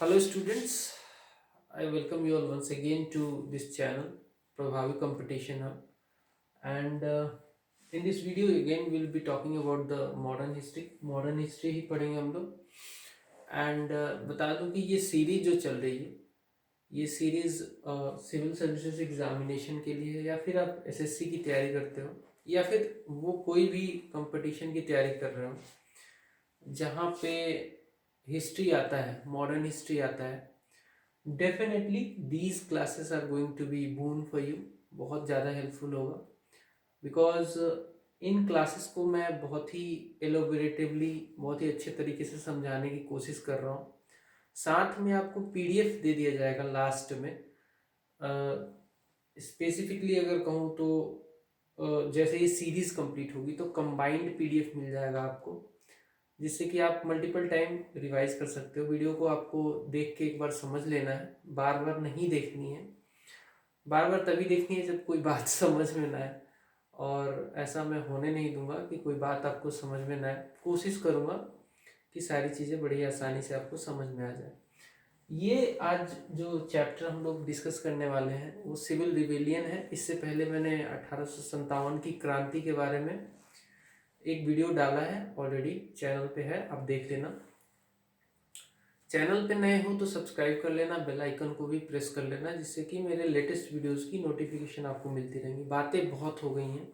Hello students, I welcome you all once again to this channel Prabhavi Competition Hub, and in this video again we'll be talking about the modern history. Modern history ही पढ़ेंगे हम लोग and बता दूं कि ये series जो चल रही है ये सीरीज सिविल सर्विसेज एग्जामिनेशन के लिए है या फिर आप एसएससी की तैयारी करते हो या फिर वो कोई भी कंपटीशन की तैयारी कर रहे हो जहाँ पे हिस्ट्री आता है, मॉडर्न हिस्ट्री आता है। Definitely these classes are going to be boon for you, बहुत ज़्यादा हेल्पफुल होगा बिकॉज इन क्लासेस को मैं बहुत ही एलोबरेटिवली, बहुत ही अच्छे तरीके से समझाने की कोशिश कर रहा हूँ। साथ में आपको पीडीएफ दे दिया जाएगा लास्ट में। स्पेसिफिकली अगर कहूँ तो जैसे ये सीरीज कंप्लीट होगी तो कंबाइंड पीडीएफ मिल जाएगा आपको, जिससे कि आप मल्टीपल टाइम रिवाइज कर सकते हो। वीडियो को आपको देख के एक बार समझ लेना है, बार बार नहीं देखनी है। बार बार तभी देखनी है जब कोई बात समझ में ना आए, और ऐसा मैं होने नहीं दूंगा कि कोई बात आपको समझ में ना आए। कोशिश करूंगा कि सारी चीज़ें बड़ी आसानी से आपको समझ में आ जाए। ये आज जो चैप्टर हम लोग डिस्कस करने वाले हैं वो सिविल रिवेलियन है। इससे पहले मैंने 1857 की क्रांति के बारे में एक वीडियो डाला है, ऑलरेडी चैनल पे है, आप देख लेना। चैनल पे नए हो तो सब्सक्राइब कर लेना, बेल आइकन को भी प्रेस कर लेना, जिससे कि मेरे लेटेस्ट वीडियोस की नोटिफिकेशन आपको मिलती रहेंगी। बातें बहुत हो गई हैं,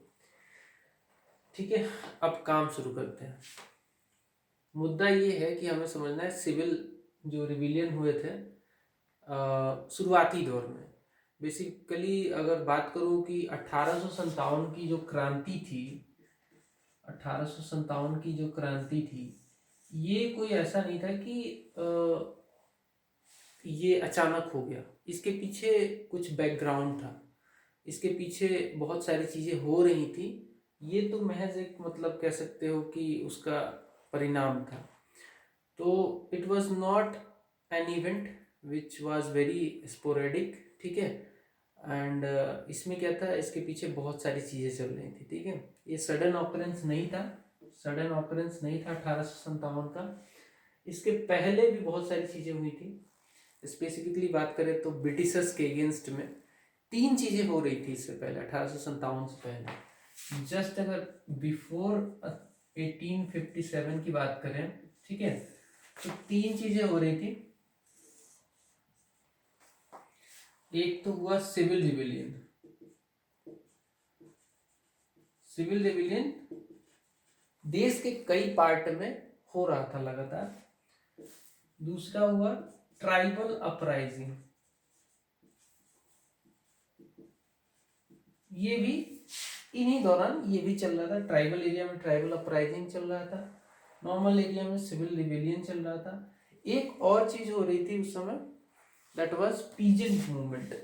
ठीक है, अब काम शुरू करते हैं। मुद्दा ये है कि हमें समझना है सिविल जो रिविलियन हुए थे शुरुआती दौर में। बेसिकली अगर बात करूं कि 1857 की जो क्रांति थी, 1857 की जो क्रांति थी, ये कोई ऐसा नहीं था कि ये अचानक हो गया। इसके पीछे कुछ बैकग्राउंड था, इसके पीछे बहुत सारी चीज़ें हो रही थी। ये तो महज एक मतलब कह सकते हो कि उसका परिणाम था। तो it was not an event which was very sporadic, ठीक है। एंड इसमें क्या था, इसके पीछे बहुत सारी चीज़ें चल रही थी, ठीक है। ये सडन ऑकरेंस नहीं था, सडन ऑकरेंस नहीं था 1857 का। इसके पहले भी बहुत सारी चीज़ें हुई थी। स्पेसिफिकली बात करें तो ब्रिटिशर्स के अगेंस्ट में 3 चीज़ें हो रही थी इससे पहले, 1857 से पहले। जस्ट अगर बिफोर 1857 की बात करें, ठीक है, तो 3 चीज़ें हो रही थी। एक तो हुआ सिविल रिविलियन। सिविल रिविलियन देश के कई पार्ट में हो रहा था लगातार। दूसरा हुआ ट्राइबल अपराइजिंग, ये भी इन्हीं दौरान ये भी चल रहा था। ट्राइबल एरिया में ट्राइबल अपराइजिंग चल रहा था, नॉर्मल एरिया में सिविल रिविलियन चल रहा था। एक और चीज हो रही थी उस समय, दैट वाज पीजेंट मूवमेंट।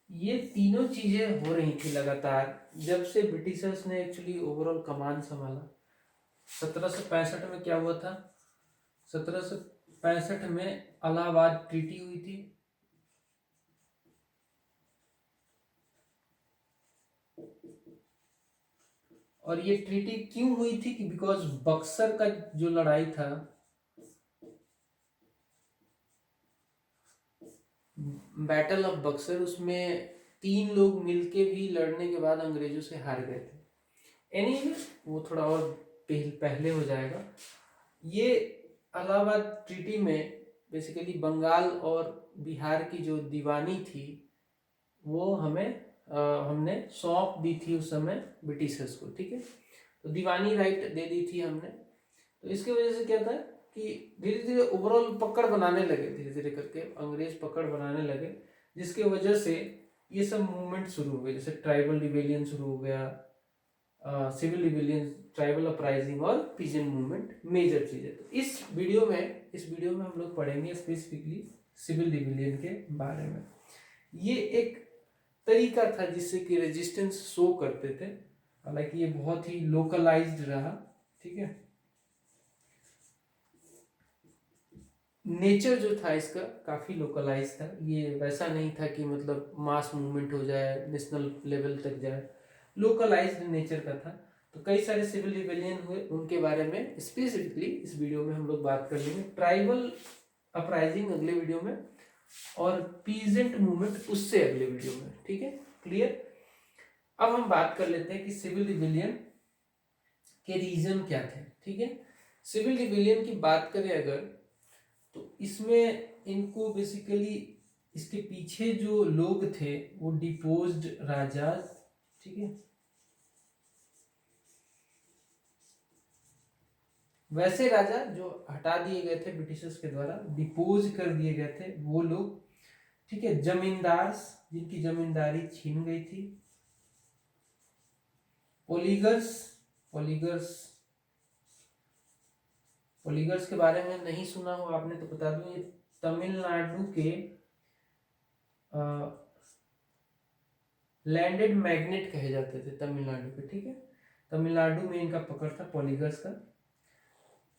ये तीनों चीजें हो रही थी लगातार जब से ब्रिटिशर्स ने एक्चुअली ओवरऑल कमान संभाला। 1765 में क्या हुआ था, 1765 में इलाहाबाद ट्रीटी हुई थी। और ये ट्रीटी क्यों हुई थी कि बिकॉज बक्सर का जो लड़ाई था, बैटल ऑफ बक्सर, उसमें 3 लोग मिलके भी लड़ने के बाद अंग्रेजों से हार गए थे। एनीवे वो थोड़ा और पहले हो जाएगा। ये इलाहाबाद ट्रीटी में बेसिकली बंगाल और बिहार की जो दीवानी थी वो हमने सौंप दी थी उस समय ब्रिटिशर्स को, ठीक है। तो दीवानी राइट दे दी थी हमने। तो इसकी वजह से क्या था कि धीरे धीरे ओवरऑल पकड़ बनाने लगे, धीरे धीरे करके अंग्रेज पकड़ बनाने लगे, जिसके वजह से ये सब मूवमेंट शुरू हो गए। जैसे ट्राइबल रिवेलियन शुरू हो गया, सिविल रिवेलियन, ट्राइबल अपराइजिंग और पीजेंट मूवमेंट, मेजर चीजें। तो इस वीडियो में हम लोग पढ़ेंगे स्पेसिफिकली सिविल रिवेलियन के बारे में। ये एक तरीका था जिससे कि रेजिस्टेंस शो करते थे, हालांकि ये बहुत ही लोकलाइज्ड रहा, ठीक है। नेचर जो था इसका काफ़ी लोकलाइज था, ये वैसा नहीं था कि मतलब मास मूवमेंट हो जाए, नेशनल लेवल तक जाए। लोकलाइज्ड नेचर का था। तो कई सारे सिविल रिबेलियन हुए, उनके बारे में स्पेसिफिकली इस वीडियो में हम लोग बात कर लेंगे। ट्राइबल अपराइजिंग अगले वीडियो में, और पीजेंट मूवमेंट उससे अगले वीडियो में। ठीक है, क्लियर। अब हम बात कर लेते हैं कि सिविल रिबेलियन के रीजन क्या थे। ठीक है, सिविल रिबेलियन की बात करें अगर, तो इसमें इनको बेसिकली इसके पीछे जो लोग थे वो डिपोज्ड राजा, ठीक है, वैसे राजा जो हटा दिए गए थे ब्रिटिशर्स के द्वारा, डिपोज कर दिए गए थे वो लोग। ठीक है, जमींदार जिनकी जमींदारी छीन गई थी, पोलीगर्स, पोलीगर्स पोलीगर्स के बारे में नहीं सुना हो आपने तो बता दूं, ये तमिलनाडु के लैंडेड मैग्नेट कहे जाते थे तमिलनाडु के। ठीक है, तमिलनाडु में इनका पकड़ था पॉलीगर्स का।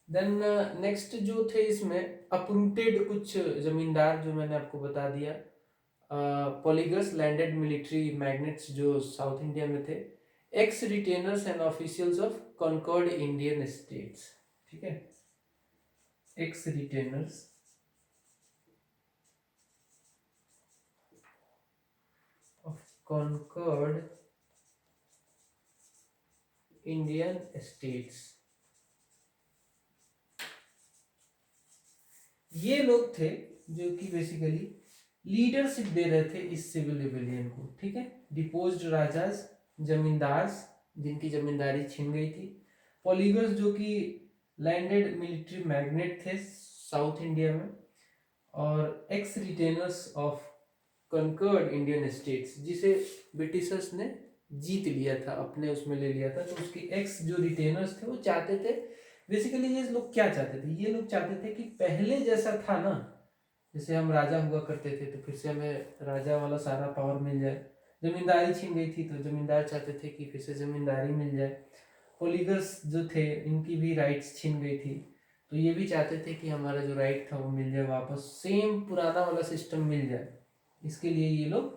देन नेक्स्ट जो थे इसमें अपरूटेड कुछ जमींदार, जो मैंने आपको बता दिया, पॉलीगर्स लैंडेड मिलिट्री मैग्नेट्स जो साउथ इंडिया में थे, ex retainers and officials of conquered Indian states. ठीक है, ex retainers of conquered Indian states, ये लोग थे जो कि बेसिकली लीडरशिप दे रहे थे इस सिविल रिबेलियन को। ठीक है, डिपोज्ड राजाज, जमींदार जिनकी जमींदारी छीन गई थी, पॉलीगर्स जो कि लैंडेड मिलिट्री मैग्नेट थे साउथ इंडिया में, और x retainers of conquered Indian states, जिसे ब्रिटिशर्स ने जीत लिया था, अपने उसमें ले लिया था। तो उसके एक्स जो रिटेनर्स थे वो चाहते थे बेसिकली, ये लोग क्या चाहते थे, ये लोग चाहते थे कि पहले जैसा था ना, जैसे हम राजा हुआ करते थे तो फिर से हमें राजा वाला सारा पावर मिल जाए। जमींदारी छीन गई थी तो जमींदार चाहते थे कि फिर से जमींदारी मिल जाए। पोलीगर्स जो थे इनकी भी राइट्स छीन गई थी, तो ये भी चाहते थे कि हमारा जो राइट था वो मिल जाए वापस, सेम पुराना वाला सिस्टम मिल जाए। इसके लिए ये लोग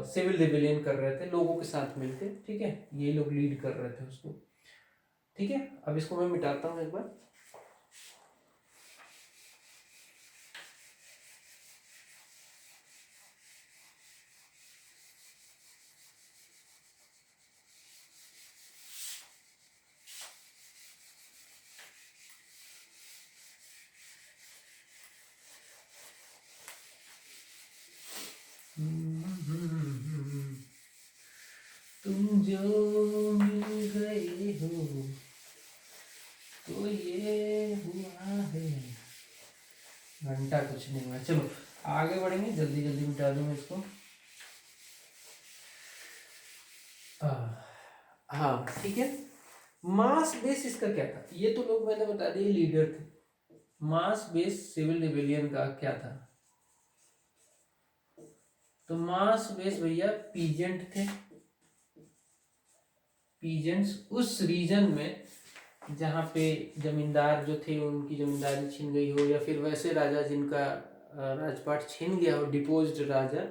सिविल रिबेलियन कर रहे थे लोगों के साथ मिलके। ठीक है, ये लोग लीड कर रहे थे उसको। ठीक है, अब इसको मैं मिटाता हूँ एक बार। तुम जो मिल गए हो तो ये हुआ है, घंटा कुछ नहीं हुआ। चलो आगे बढ़ेंगे, जल्दी जल्दी मिटा दूंगा इसको। हाँ ठीक है, मास बेस इसका क्या था, ये तो लोग मैंने बता दिए लीडर थे। मास बेस सिविल रिबेलियन का क्या था, तो मास बेस भैया पीजेंट थे। पीजेंट्स उस रीजन में जहाँ पे जमींदार जो थे उनकी जमींदारी छीन गई हो, या फिर वैसे राजा जिनका राजपाट छीन गया हो, डिपोज्ड राजा,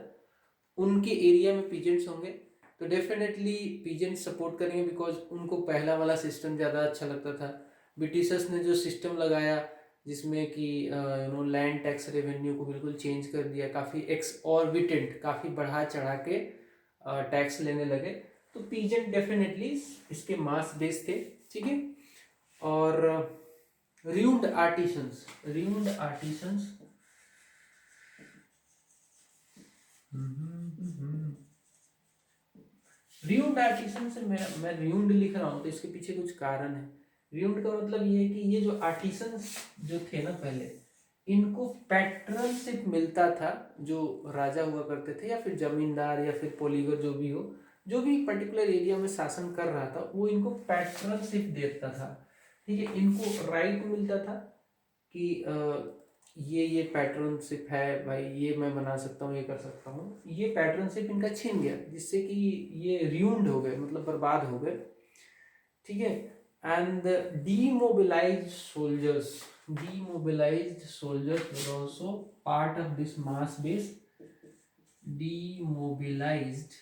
उनके एरिया में पीजेंट्स होंगे तो डेफिनेटली पीजेंट सपोर्ट करेंगे, बिकॉज उनको पहला वाला सिस्टम ज़्यादा अच्छा लगता था। ब्रिटिशर्स ने जो सिस्टम लगाया जिसमें कि लैंड टैक्स रेवेन्यू को बिल्कुल चेंज कर दिया, काफ़ी एक्सऑर्बिटेंट, काफ़ी बढ़ा चढ़ा के टैक्स लेने लगे, तो पीजेंट डेफिनेटली इसके मास बेस थे। ठीक है, और र्यूम्ड आर्टिसंस, र्यूम्ड आर्टिसंस र्यूम्ड आर्टिसन से मैं र्यूम्ड लिख रहा हूँ तो इसके पीछे कुछ कारण है। र्यूम्ड का मतलब ये है कि ये जो आर्टिसंस जो थे ना पहले, इनको पैट्रनशिप मिलता था, जो राजा हुआ करते थे या फिर जमींदार या फिर पोलीगर जो भी हो, जो भी पर्टिकुलर एरिया में शासन कर रहा था वो इनको पैट्रनशिप देता था। ठीक है, इनको राइट मिलता था कि ये पैटर्नशिप है भाई, ये मैं बना सकता हूँ, ये कर सकता हूँ। ये पैटर्नशिप इनका छीन गया जिससे कि ये र्यूम्ड हो गए, मतलब बर्बाद हो गए। ठीक है, and demobilized soldiers, demobilized soldiers were also part of this mass base. Demobilized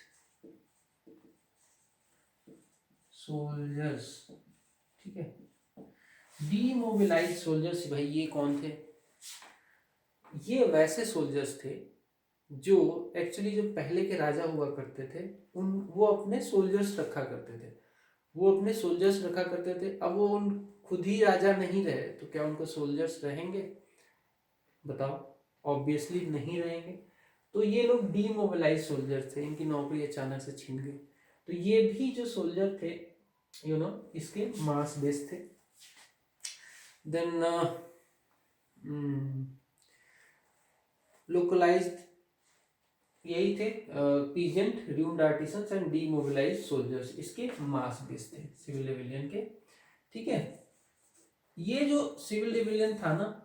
soldiers, ठीक है। डीमोबिलाइज सोल्जर्स, भाई ये कौन थे? ये वैसे सोल्जर्स थे जो एक्चुअली जो पहले के राजा हुआ करते थे उन वो अपने सोल्जर्स रखा करते थे, वो अपने सोल्जर्स रखा करते थे। अब वो उन खुद ही राजा नहीं रहे तो क्या उनको सोल्जर्स रहेंगे? बताओ, ऑब्वियसली नहीं रहेंगे। तो ये लोग डीमोबिलाइज सोल्जर थे, इनकी नौकरी अचानक से छिन गई। तो ये भी जो सोल्जर थे इसके मास बेस थे। देन लोकलाइज्ड, यही थे peasant, roomed artisans and डीमोबिलाइज्ड soldiers, इसके मास बेस थे सिविल रिबेलियन के, ठीक है। ये जो सिविल रिबेलियन था ना,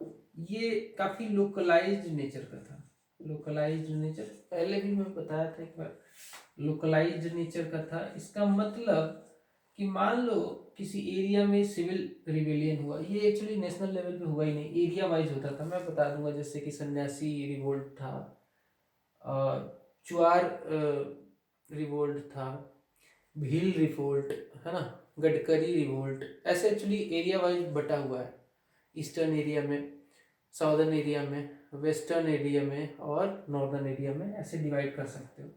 ये काफी लोकलाइज्ड नेचर का था। लोकलाइज्ड नेचर पहले भी मैं बताया था एक बार, लोकलाइज्ड नेचर का था। इसका मतलब कि मान लो किसी एरिया में सिविल रिबेलियन हुआ, ये एक्चुअली नेशनल लेवल पे हुआ ही नहीं, एरिया वाइज होता था। मैं बता दूंगा, जैसे कि सन्यासी रिवोल्ट था, चुआर रिवोल्ट था, भील रिवोल्ट है ना, गडकरी रिवोल्ट, ऐसे एक्चुअली एरिया वाइज बटा हुआ है। ईस्टर्न एरिया में, साउदर्न एरिया में, वेस्टर्न एरिया में और नॉर्दर्न एरिया में, ऐसे डिवाइड कर सकते हो।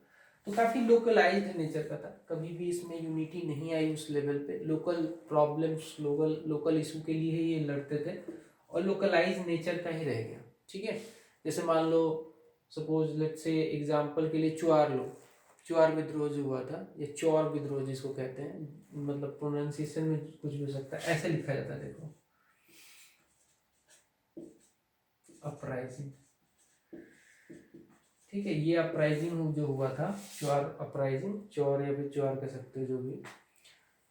तो काफ़ी लोकलाइज्ड नेचर का था, कभी भी इसमें यूनिटी नहीं आई उस लेवल पे। लोकल प्रॉब्लम्स, लोकल इशू के लिए ही ये लड़ते थे और लोकलाइज नेचर का ही रह गया, ठीक है। जैसे मान लो सपोज लेट्स से एग्जांपल के लिए चुआर लो, चुआर विद्रोह जो हुआ था, या चौर विद्रोह जिसको कहते हैं, मतलब प्रोनाउंसिएशन में कुछ भी हो सकता है, ऐसे लिखा जाता है, देखो अपराइजिंग, ठीक है। ये अपराइजिंग जो हुआ था, चौर अपराइजिंग, चौर या फिर चौर कह सकते हो जो भी,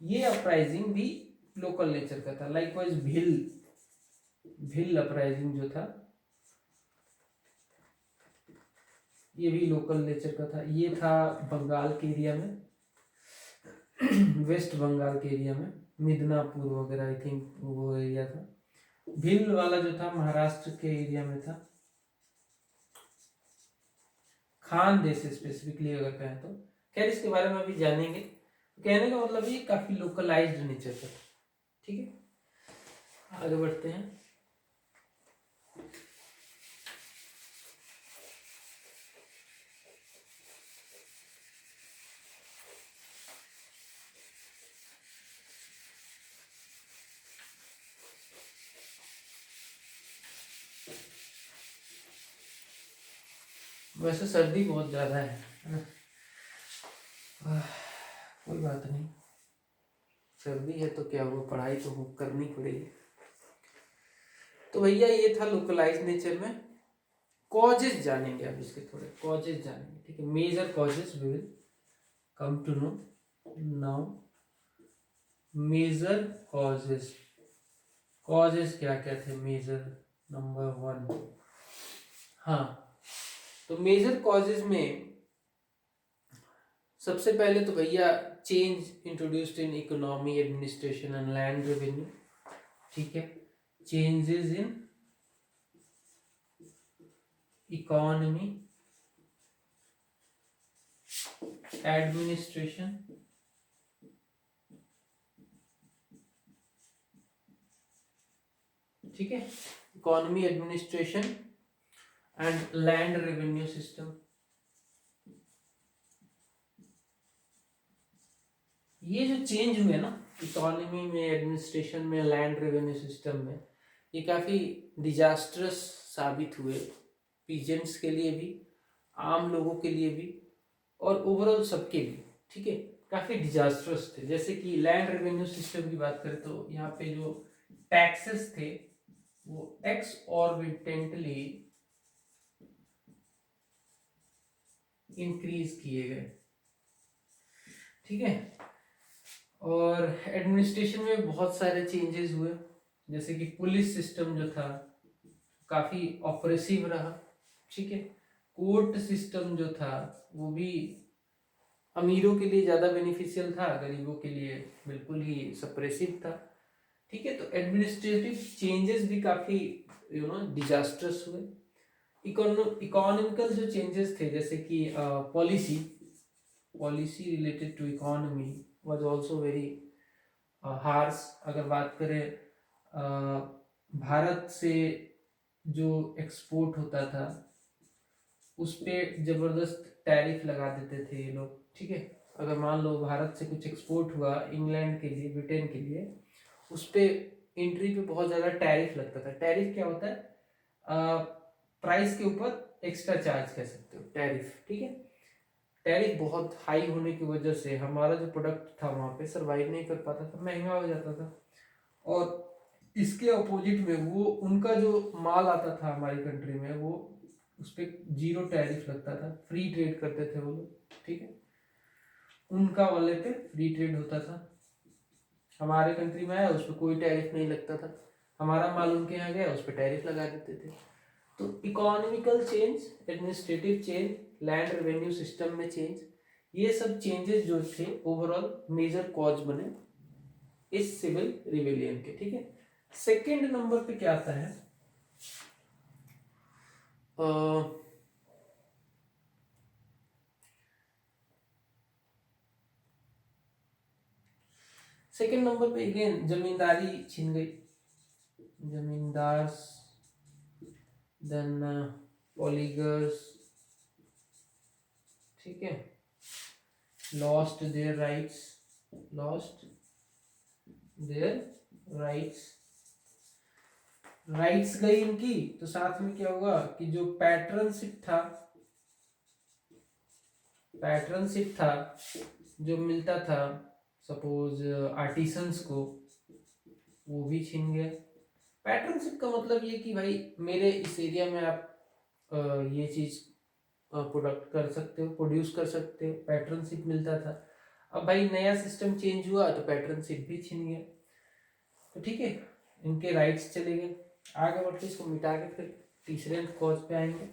ये अपराइजिंग भी लोकल नेचर का था। लाइकवाइज भिल अपराइजिंग जो था, ये भी लोकल नेचर का था। ये था बंगाल के एरिया में, वेस्ट बंगाल के एरिया में, मिदनापुर वगैरह आई थिंक वो एरिया था। भिल वाला जो था महाराष्ट्र के एरिया में था, खानदेश स्पेसिफिकली अगर कहें तो। खैर इसके बारे में अभी जानेंगे। कहने का मतलब ये काफी लोकलाइज्ड नेचर का था, ठीक है। आगे बढ़ते हैं। वैसे सर्दी बहुत ज्यादा है ना? कोई बात नहीं, सर्दी है तो क्या हुआ, पढ़ाई तो करनी पड़ेगी। तो भैया ये था लोकलाइज नेचर में। कॉजेज जानेंगे अब इसके, थोड़े कॉजेज जानेंगे, ठीक है। Major causes we will come to know now. Major causes, causes क्या क्या थे मेजर? नंबर 1, हाँ, तो मेजर कॉजेज में सबसे पहले तो भैया change introduced in economy, administration and land revenue, ठीक है। चेंजेस इन इकोनॉमी, एडमिनिस्ट्रेशन, ठीक है, economy, administration and land revenue system. ये जो चेंज हुए ना इकोनॉमी में, एडमिनिस्ट्रेशन में, लैंड रेवेन्यू सिस्टम में, ये काफी डिजास्टरस साबित हुए, पीजेंट्स के लिए भी, आम लोगों के लिए भी, और ओवरऑल सबके लिए, ठीक है। काफी डिजास्टरस थे। जैसे कि लैंड रेवेन्यू सिस्टम की बात करें तो यहाँ पे जो टैक्सेस थे वो एक्सऑर्बिटेंटली इंक्रीज किए गए, ठीक है। और एडमिनिस्ट्रेशन में बहुत सारे चेंजेस हुए, जैसे कि पुलिस सिस्टम जो था काफी ऑपरेसिव रहा, ठीक है। कोर्ट सिस्टम जो था वो भी अमीरों के लिए ज्यादा बेनिफिशियल था, गरीबों के लिए बिल्कुल ही सप्रेसिव था, ठीक है। तो एडमिनिस्ट्रेटिव चेंजेस भी काफी डिजास्टर्स हुए। इकोनॉमिकल जो चेंजेस थे, जैसे कि policy related to economy was also very harsh अगर बात करें भारत से जो एक्सपोर्ट होता था उस पे जबरदस्त टैरिफ लगा देते थे ये लोग, ठीक है। अगर मान लो भारत से कुछ एक्सपोर्ट हुआ इंग्लैंड के लिए, ब्रिटेन के लिए, उस पे एंट्री पे बहुत ज़्यादा टैरिफ लगता था। टैरिफ क्या होता है? प्राइस के ऊपर एक्स्ट्रा चार्ज कह सकते हो, टैरिफ, ठीक है। टैरिफ बहुत हाई होने की वजह से हमारा जो प्रोडक्ट था वहाँ पे सरवाइव नहीं कर पाता था, महंगा हो जाता था। और इसके अपोजिट में वो उनका जो माल आता था हमारी कंट्री में, वो उस पर जीरो टैरिफ लगता था, फ्री ट्रेड करते थे वो लोग, ठीक है। उनका वाले पे फ्री ट्रेड होता था, हमारे कंट्री में आया उस पर कोई टैरिफ नहीं लगता था, हमारा माल उनके यहाँ गया उस पर टैरिफ लगा देते थे। तो economical change, administrative change, land revenue system में चेंज, ये सब चेंजेस जो थे ओवरऑल मेजर कॉज बने इस सिविल रिवेलियन के, ठीक है। सेकेंड नंबर पे क्या आता है? सेकेंड नंबर पे अगेन जमींदारी छिन गई, जमींदार, देन ओलिगर्स, ठीक है, lost their rights, lost their rights, rights गई इनकी, तो साथ में क्या होगा कि जो पैट्रनशिप था, पैट्रनशिप था जो मिलता था सपोज आर्टिसंस को, वो भी छीन गया। पैट्रनशिप का मतलब ये कि भाई मेरे इस एरिया में आप ये चीज प्रोडक्ट कर सकते हो, प्रोड्यूस कर सकते हो, पैट्रनशिप मिलता था। अब भाई नया सिस्टम चेंज हुआ तो पैट्रनशिप भी छीन गया, तो ठीक है, इनके राइट्स चले गए। आगे बढ़ते इसको मिटा के फिर तीसरे कॉज पे आएंगे।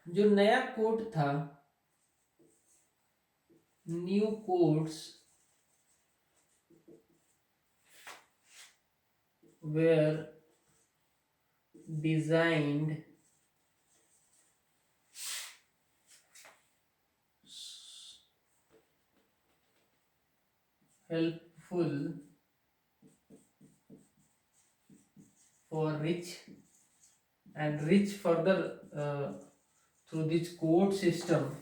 जो नया कोड था, new codes were designed helpful for rich, and rich further through this code system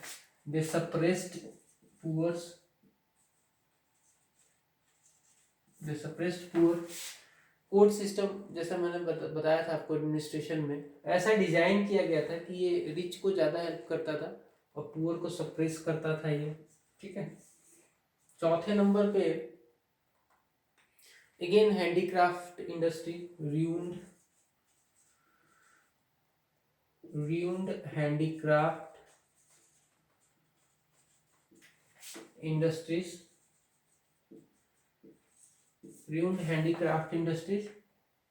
they suppressed poor, they suppressed poor। Code system जैसा मैंने बताया था आपको, एडमिनिस्ट्रेशन में ऐसा डिजाइन किया गया था कि ये रिच को ज्यादा हेल्प करता था और पुअर को सप्रेस करता था ये, ठीक है। चौथे नंबर पे again handicraft industry, ruined handicraft industries, ruined handicraft industries।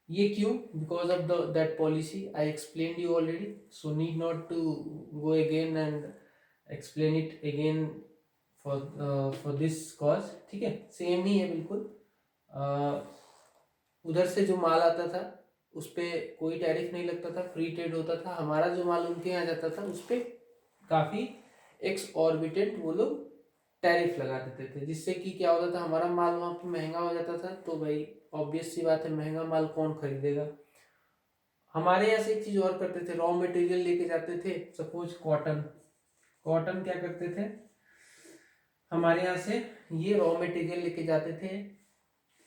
ये क्यों? Because of the that policy I explain you already, so need not to go again and explain it again for this cause, ठीक है, same ही है बिल्कुल। उधर से जो माल आता था उस पर कोई टैरिफ नहीं लगता था, फ्री ट्रेड होता था, हमारा जो माल उनके यहाँ जाता था उस पर काफ़ी एक्स ऑर्बिटेंट वो लोग टैरिफ लगा देते थे, जिससे कि क्या होता था, हमारा माल वहाँ पे महंगा हो जाता था। तो भाई ऑब्वियस सी बात है, महंगा माल कौन खरीदेगा। हमारे यहाँ से एक चीज़ और करते थे, रॉ मटेरियल लेके जाते थे, सपोज कॉटन, कॉटन क्या करते थे, हमारे यहाँ से ये रॉ मटेरियल लेके जाते थे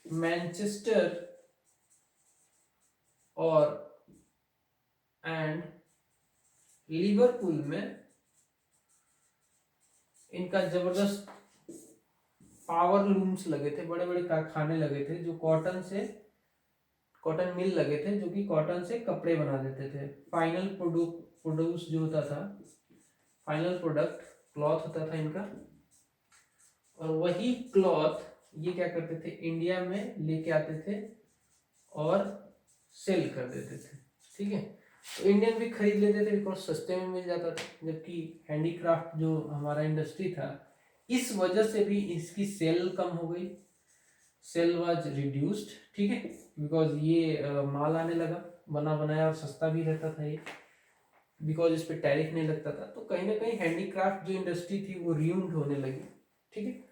मैनचेस्टर और एंड लिवरपूल में, इनका जबरदस्त पावर लूम्स लगे थे, बड़े बड़े कारखाने लगे थे जो कॉटन मिल लगे थे जो कि कॉटन से कपड़े बना देते थे। फाइनल प्रोड्यूस जो होता था, फाइनल प्रोडक्ट क्लॉथ होता था इनका, और वही क्लॉथ ये क्या करते थे, इंडिया में लेके आते थे और सेल कर देते थे। ठीक है, तो इंडियन भी खरीद लेते थे बिकॉज सस्ते में मिल जाता था। जबकि हैंडीक्राफ्ट जो हमारा इंडस्ट्री था, इस वजह से भी इसकी सेल कम हो गई, सेल वाज रिड्यूस्ड। ठीक है, बिकॉज ये माल आने लगा बना बनाया और सस्ता भी रहता था ये, बिकॉज इस पे टैरिफ नहीं लगता था। तो कहीं ना कहीं हैंडीक्राफ्ट जो इंडस्ट्री थी वो रियूम्ड होने लगी। ठीक है,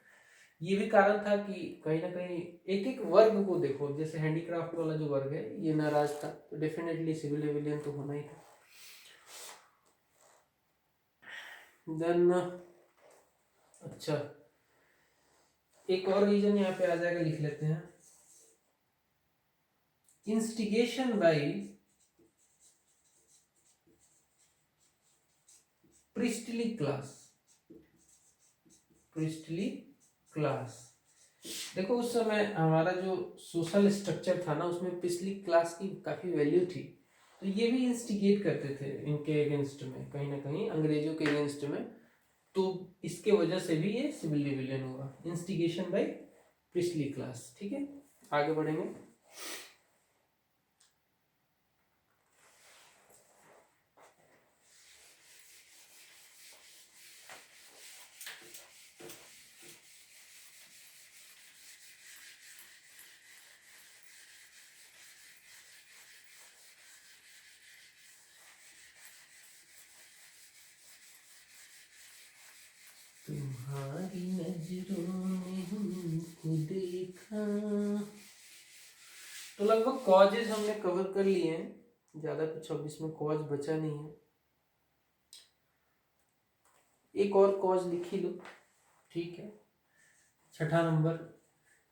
ये भी कारण था कि कहीं ना कहीं एक एक वर्ग को देखो, जैसे हैंडीक्राफ्ट वाला जो वर्ग है ये नाराज था, तो डेफिनेटली सिविल रिविलियन तो होना ही था। देन अच्छा, एक और रीजन यहाँ पे आ जाएगा, लिख लेते हैं, instigation by priestly class. Priestly class, देखो उस समय हमारा जो सोशल स्ट्रक्चर था ना, उसमें पिछली क्लास की काफी वैल्यू थी। तो ये भी इंस्टिगेट करते थे इनके अगेंस्ट में, कहीं ना कहीं अंग्रेजों के अगेंस्ट में। तो इसके वजह से भी ये सिविल रिविलियन होगा, इंस्टिगेशन बाय प्रिस्टली क्लास। ठीक है, आगे बढ़ेंगे। तुम्हारी नजरों में हमको देखा, तो लगभग कॉजेज हमने कवर कर लिए हैं, ज्यादा कुछ अब इसमें कॉज बचा नहीं है। एक और कॉज लिख ही लो, ठीक है, छठा नंबर,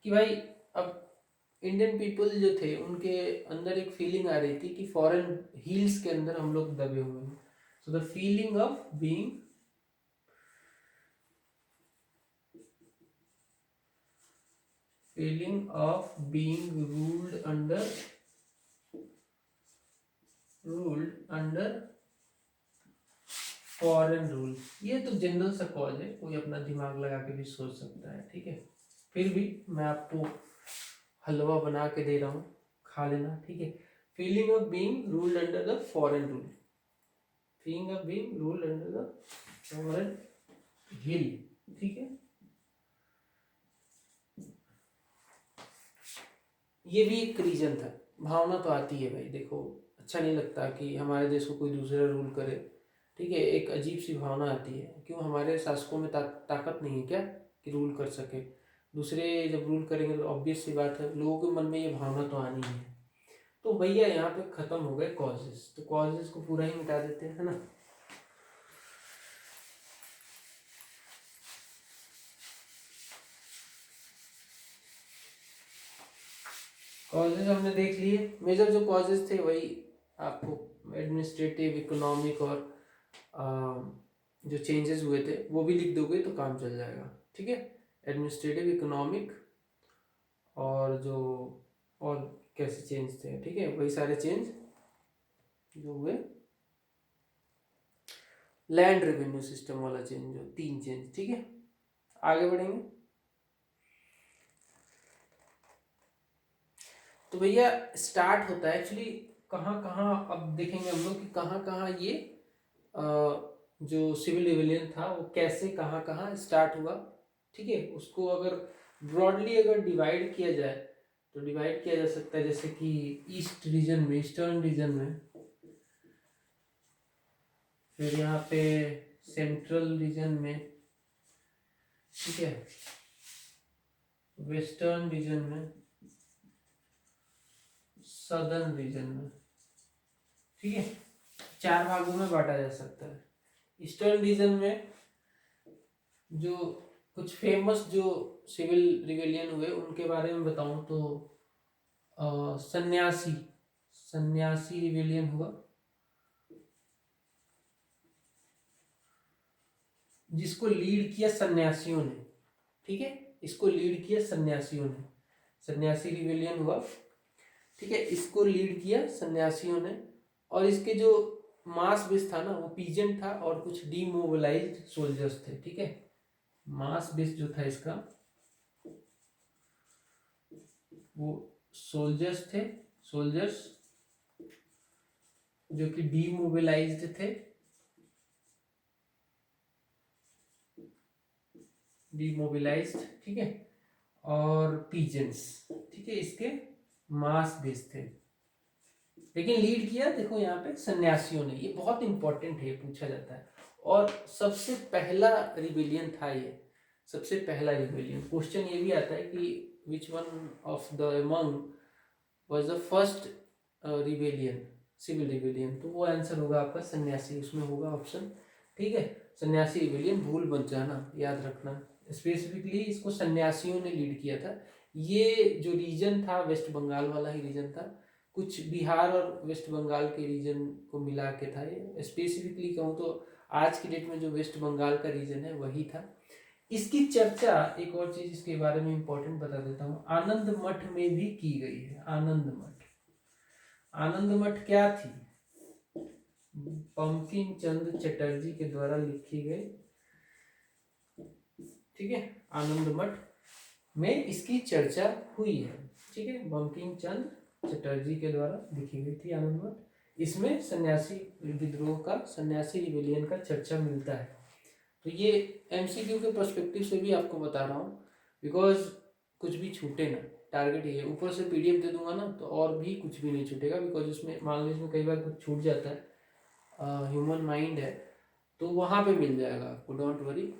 कि भाई अब इंडियन पीपल जो थे उनके अंदर एक फीलिंग आ रही थी कि फॉरेन हील्स के अंदर हम लोग दबे हुए हैं। So the feeling of being ruled under foreign rule, ये तो जनरल सा कॉज है, कोई अपना दिमाग लगा के भी सोच सकता है। ठीक है, फिर भी मैं आपको हलवा बना के दे रहा हूँ, खा लेना। ठीक है, feeling of being ruled under the foreign rule, feeling of being ruled under the foreign hill. ठीक है, ये भी एक रीजन था। भावना तो आती है भाई, देखो अच्छा नहीं लगता कि हमारे देश को कोई दूसरा रूल करे। ठीक है, एक अजीब सी भावना आती है, क्यों हमारे शासकों में ताकत नहीं है क्या कि रूल कर सके? दूसरे जब रूल करेंगे तो ऑब्वियस सी बात है लोगों के मन में ये भावना तो आनी है। तो भैया यहाँ पे खत्म हो गए कॉजेस, तो कॉजेस को पूरा ही मिटा देते हैं, है ना। कॉजेज हमने देख लिए, मेजर जो कॉजेज थे वही आपको एडमिनिस्ट्रेटिव, इकोनॉमिक और जो चेंजेस हुए थे वो भी लिख दोगे तो काम चल जाएगा। ठीक है, एडमिनिस्ट्रेटिव, इकोनॉमिक और जो और कैसे चेंज थे, ठीक है, वही सारे चेंज जो हुए, लैंड रेवेन्यू सिस्टम वाला चेंज, जो 3 चेंज। ठीक है, आगे बढ़ेंगे। तो भैया स्टार्ट होता है एक्चुअली कहाँ कहाँ, अब देखेंगे हम लोग कि कहाँ कहाँ ये जो सिविल रिविलियन था वो कैसे कहाँ कहाँ स्टार्ट हुआ। ठीक है, उसको अगर ब्रॉडली अगर डिवाइड किया जाए तो डिवाइड किया जा सकता है, जैसे कि ईस्ट रीजन में, ईस्टर्न रीजन में, फिर यहाँ पे सेंट्रल रीजन में, ठीक है, वेस्टर्न रीजन में, सदर्न रीजन में। ठीक है, 4 भागों में बांटा जा सकता है। ईस्टर्न रीजन में जो कुछ फेमस जो सिविल रिवेलियन हुए उनके बारे में बताऊं तो सन्यासी सन्यासी रिवेलियन हुआ, जिसको लीड किया सन्यासियों ने। ठीक है, इसको लीड किया सन्यासियों ने, सन्यासी रिवेलियन हुआ। ठीक है, इसको लीड किया सन्यासियों ने, और इसके जो मास बेस था ना वो पीजेंट था और कुछ डीमोबिलाइज्ड सोल्जर्स थे। ठीक है, मास बेस जो था इसका, वो सोल्जर्स थे, सोल्जर्स जो कि डीमोबिलाइज्ड थे, डीमोबिलाइज्ड, ठीक है, और पीजेंट्स, ठीक है, इसके मास बेस थे। लेकिन लीड किया देखो यहाँ पे सन्यासियों ने, ये बहुत इंपॉर्टेंट है, पूछा जाता है। और सबसे पहला रिबेलियन था ये, सबसे पहला रिबेलियन। क्वेश्चन ये भी आता है कि which one of the among was the first rebellion, civil rebellion, तो वो आंसर होगा आपका सन्यासी, उसमें होगा ऑप्शन, ठीक है। सन्यासी रिबेलियन, भूल मत जाना, याद रखना, स्पेसिफिकली इसको सन्यासियों ने लीड किया था। ये जो रीजन था वेस्ट बंगाल वाला ही रीजन था, कुछ बिहार और वेस्ट बंगाल के रीजन को मिला के था ये। स्पेसिफिकली कहूँ तो आज की डेट में जो वेस्ट बंगाल का रीजन है वही था। इसकी चर्चा, एक और चीज इसके बारे में इंपॉर्टेंट बता देता हूँ, आनंद मठ में भी की गई है। आनंद मठ, आनंद मठ क्या थी? बंकिम चंद्र चटर्जी के द्वारा लिखी गई, ठीक है, आनंद मठ में इसकी चर्चा हुई है, ठीक है, बंकिम चंद्र चटर्जी के द्वारा लिखी गई थी आनंद मठ। इसमें सन्यासी विद्रोह का, सन्यासी रिबेलियन का चर्चा मिलता है। तो ये एमसीक्यू के पर्सपेक्टिव से भी आपको बता रहा हूँ, बिकॉज कुछ भी छूटे ना, टारगेट ये है। ऊपर से पीडीएफ दे दूंगा ना तो और भी कुछ भी नहीं छूटेगा, बिकॉज उसमें मान लीजिए इसमें कई बार कुछ छूट जाता है, ह्यूमन माइंड है, तो वहाँ पे मिल जाएगा आपको, डोंट वरी,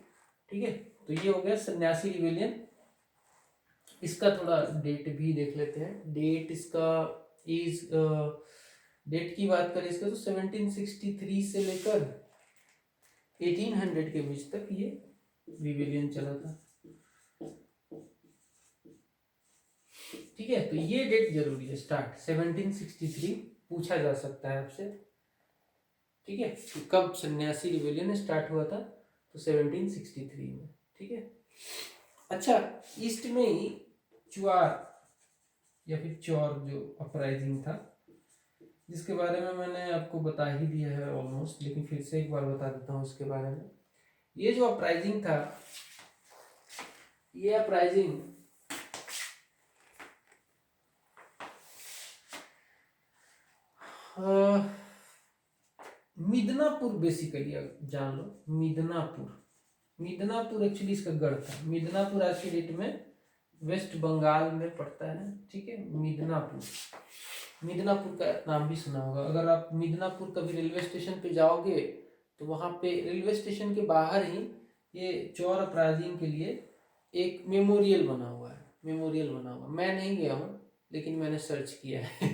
ठीक है। तो ये हो गया सन्यासी रिबेलियन। इसका थोड़ा डेट भी देख लेते हैं। डेट इसका इज, डेट की बात करें इसका तो 1763 से लेकर 1800 के बीच तक ये रिबेलियन चला था, ठीक है। तो ये डेट जरूरी है, स्टार्ट 1763 पूछा जा सकता है आपसे, ठीक है, कब सन्यासी रिबेलियन स्टार्ट हुआ था, तो 1763 में, ठीक है। अच्छा, ईस्ट में ही चुआर या फिर चौर जो अपराइजिंग था, जिसके बारे में मैंने आपको बता ही दिया है ऑलमोस्ट, लेकिन फिर से एक बार बता देता हूँ उसके बारे में। ये जो अपराइजिंग था, ये अपराइजिंग मिदनापुर, बेसिकली जान लो, मिदनापुर, मिदनापुर एक्चुअली इसका गढ़ था। मिदनापुर आज की डेट में वेस्ट बंगाल में पड़ता है, ठीक है। मिदनापुर, मिदनापुर का नाम भी सुना होगा। अगर आप मिदनापुर कभी रेलवे स्टेशन पे जाओगे तो वहाँ पे रेलवे स्टेशन के बाहर ही ये चौर अपराधियों के लिए एक मेमोरियल बना हुआ है, मेमोरियल बना हुआ। मैं नहीं गया हूँ लेकिन मैंने सर्च किया है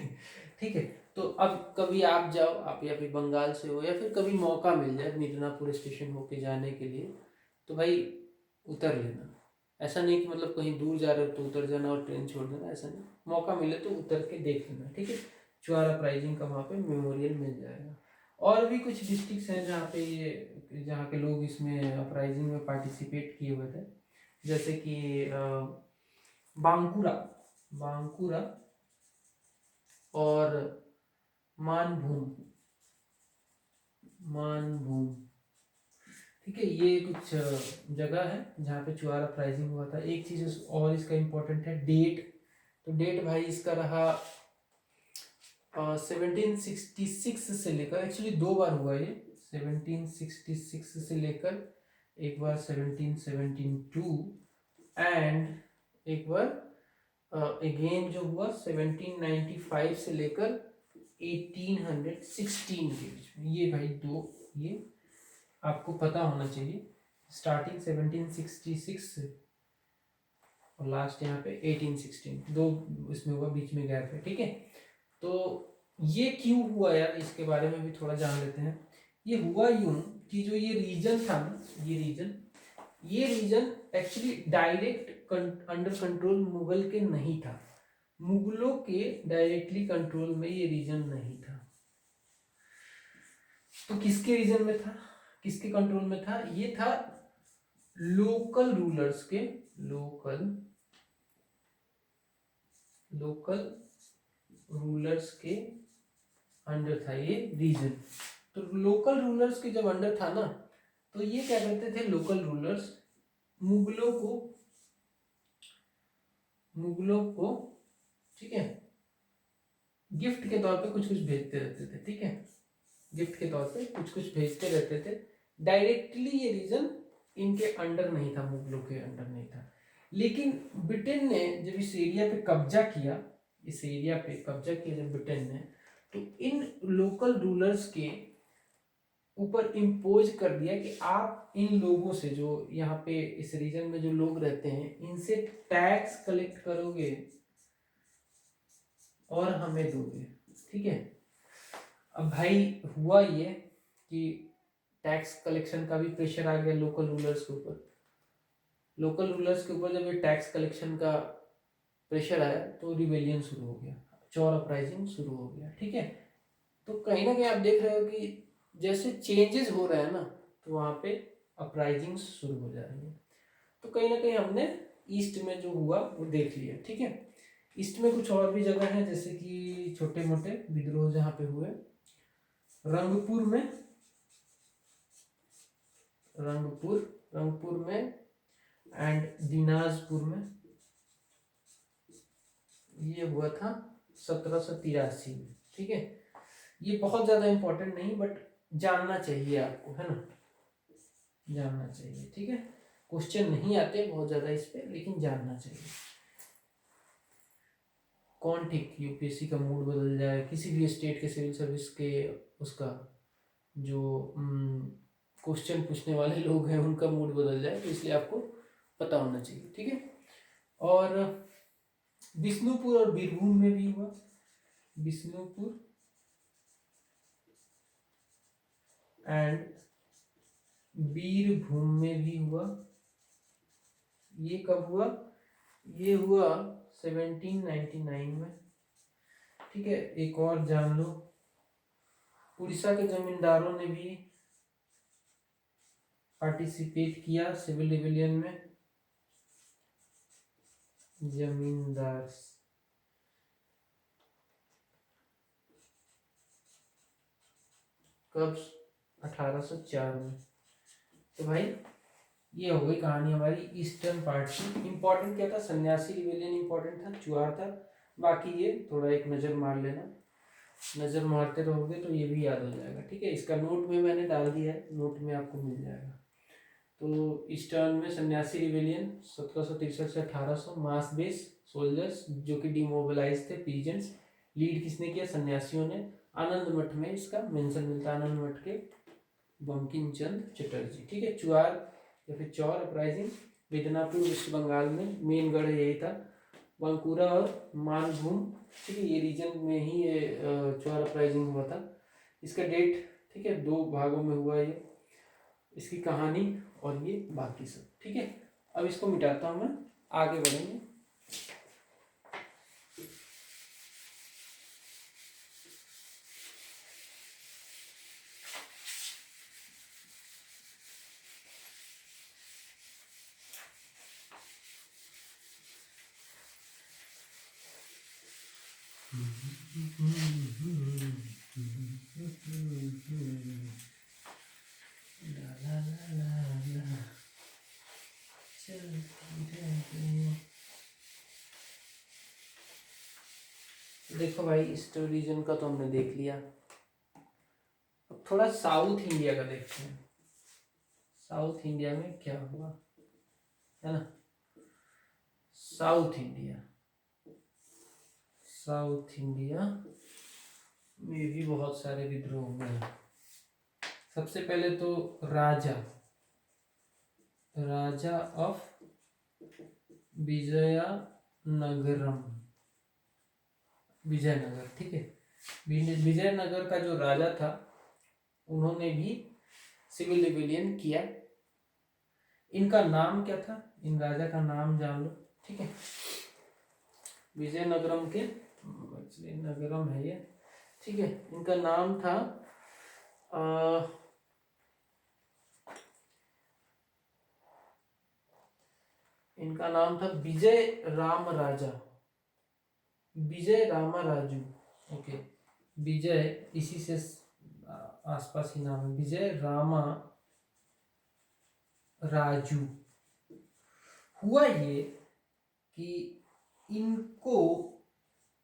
ठीक है। तो अब कभी आप जाओ, आप या फिर बंगाल से हो, या फिर कभी मौका मिल जाए मिदनापुर स्टेशन होके जाने के लिए, तो भाई उतर लेना। ऐसा नहीं कि मतलब कहीं दूर जा रहे हो तो उतर जाना और ट्रेन छोड़ देना, ऐसा नहीं, मौका मिले तो उतर के देख लेना, ठीक है। चुआर अपराइजिंग का वहाँ पे मेमोरियल मिल जाएगा। और भी कुछ डिस्ट्रिक्ट्स हैं जहाँ पे ये, जहाँ के लोग इसमें अपराइजिंग में पार्टिसिपेट किए हुए थे, जैसे कि बांकुरा, बांकुरा और मानभूम, मानभूम, ठीक है। ये कुछ जगह है जहाँ पे चुआर अपराइजिंग हुआ था। एक चीज और इसका इम्पोर्टेंट है, डेट। तो डेट भाई इसका रहा 1766 से लेकर, एक्चुअली दो बार हुआ ये, 1766 से लेकर एक बार 1772 एंड एक बार अगेन जो हुआ 1795 से लेकर 1816 के बीच में। ये भाई दो, ये आपको पता होना चाहिए। स्टार्टिंग 1766 से और लास्ट यहाँ पे 1816, दो इसमें हुआ, बीच में गैप है, ठीक है। तो ये क्यों हुआ यार, इसके बारे में भी थोड़ा जान लेते हैं। ये हुआ यूं कि जो ये रीजन था ना, ये reason actually direct under control Mughal के नहीं था, मुगलों के डायरेक्टली कंट्रोल में ये रीजन नहीं था। तो किसके रीजन में था, किसके कंट्रोल में था? ये था लोकल रूलर्स के, लोकल रूलर्स के अंडर था ये रीजन। तो लोकल रूलर्स के जब अंडर था ना, तो ये क्या करते थे लोकल रूलर्स, मुगलों को ठीक है गिफ्ट के तौर पे कुछ कुछ भेजते रहते थे, ठीक है, गिफ्ट के तौर पे कुछ कुछ भेजते रहते थे। डायरेक्टली ये रीजन इनके अंडर नहीं था, मुगलों के अंडर नहीं था। लेकिन ब्रिटेन ने जब इस एरिया पे कब्जा किया, जब ब्रिटेन ने, तो इन लोकल रूलर्स के ऊपर इम्पोज कर दिया कि आप इन लोगों से, जो यहाँ पे इस रीजन में जो लोग रहते हैं, इनसे टैक्स कलेक्ट करोगे और हमें दोगे, ठीक है। अब भाई हुआ ये कि टैक्स कलेक्शन का भी प्रेशर आ गया लोकल रूलर्स के ऊपर। जब ये टैक्स कलेक्शन का प्रेशर आया तो रिवेलियन शुरू हो गया, चौर अपराइजिंग शुरू हो गया, ठीक है। तो कहीं ना कहीं आप देख रहे हो कि जैसे चेंजेस हो रहे हैं ना, तो वहाँ पे अपराइजिंग शुरू हो जा रही है। तो कहीं ना कहीं हमने ईस्ट में जो हुआ वो देख लिया, ठीक है। ईस्ट में कुछ और भी जगह है, जैसे कि छोटे मोटे विद्रोह जहाँ पे हुए, रंगपुर में एंड दिनाजपुर में, ये हुआ था 1783 में, ठीक है। ये बहुत ज्यादा इंपॉर्टेंट नहीं, बट जानना चाहिए आपको, है ना, जानना चाहिए, ठीक है। क्वेश्चन नहीं आते बहुत ज्यादा इस पे, लेकिन जानना चाहिए। कौन ठीक यूपीएससी का मूड बदल जाए, किसी भी स्टेट के सिविल सर्विस के उसका जो क्वेश्चन पूछने वाले लोग हैं उनका मूड बदल जाए, तो इसलिए आपको पता होना चाहिए, ठीक है। और बिष्णुपुर और बीरभूम में भी हुआ, बिष्णुपुर एंड बीरभूम में भी हुआ। ये कब हुआ? ये हुआ 1799 में, ठीक है। एक और जान लो, उड़ीसा के जमींदारों ने भी पार्टिसिपेट किया सिविल रिबेलियन में। जमींदार कब? 1804 में। तो भाई ये हो गई कहानी हमारी ईस्टर्न पार्ट की। इंपॉर्टेंट क्या था? सन्यासी रिबेलियन इंपॉर्टेंट था, चुआर था। बाकी ये थोड़ा एक नज़र मार लेना, नज़र मारते रहोगे तो ये भी याद हो जाएगा, ठीक है। इसका नोट में मैंने डाल दिया है, नोट में आपको मिल जाएगा। तो ईस्टर्न में सन्यासी रिबेलियन 1763 से 1800, मास बेस सोल्जर्स जो कि डिमोबिलाइज थे, पीजेंट्स। लीड किसने किया? सन्यासियों ने। आनंद मठ में इसका मेंशन मिलता है, आनंद मठ के बंकिम चंद्र चटर्जी, ठीक है। चुआर या फिर चौर अपराइजिंग मिदनापुर वेस्ट बंगाल में, मेन गढ़ यही था। बांकुरा और मानभूम, ठीक है, ये रीजन में ही ये चौर अपराइजिंग हुआ था। इसका डेट, ठीक है, 2 भागों में हुआ ये, इसकी कहानी और ये बाकी सब, ठीक है। अब इसको मिटाता हूँ मैं, आगे बढ़ेंगे। देखो भाई, ईस्ट रीजन का तो हमने देख लिया। अब थोड़ा साउथ इंडिया का देखते हैं। साउथ इंडिया में क्या हुआ, है ना। साउथ इंडिया में भी बहुत सारे विद्रोह हुए हैं। सबसे पहले तो राजा ऑफ विजयनगर, ठीक है। विजयनगर का जो राजा था, उन्होंने भी सिविल रिबेलियन किया। इनका नाम क्या था? इन राजा का नाम जान लो, ठीक है। विजयनगरम के, नगरम है ये, ठीक है। इनका नाम था विजय रामाराजू, ओके। विजय इसी से आसपास ही नाम है, विजय रामा राजू, हुआ ये कि इनको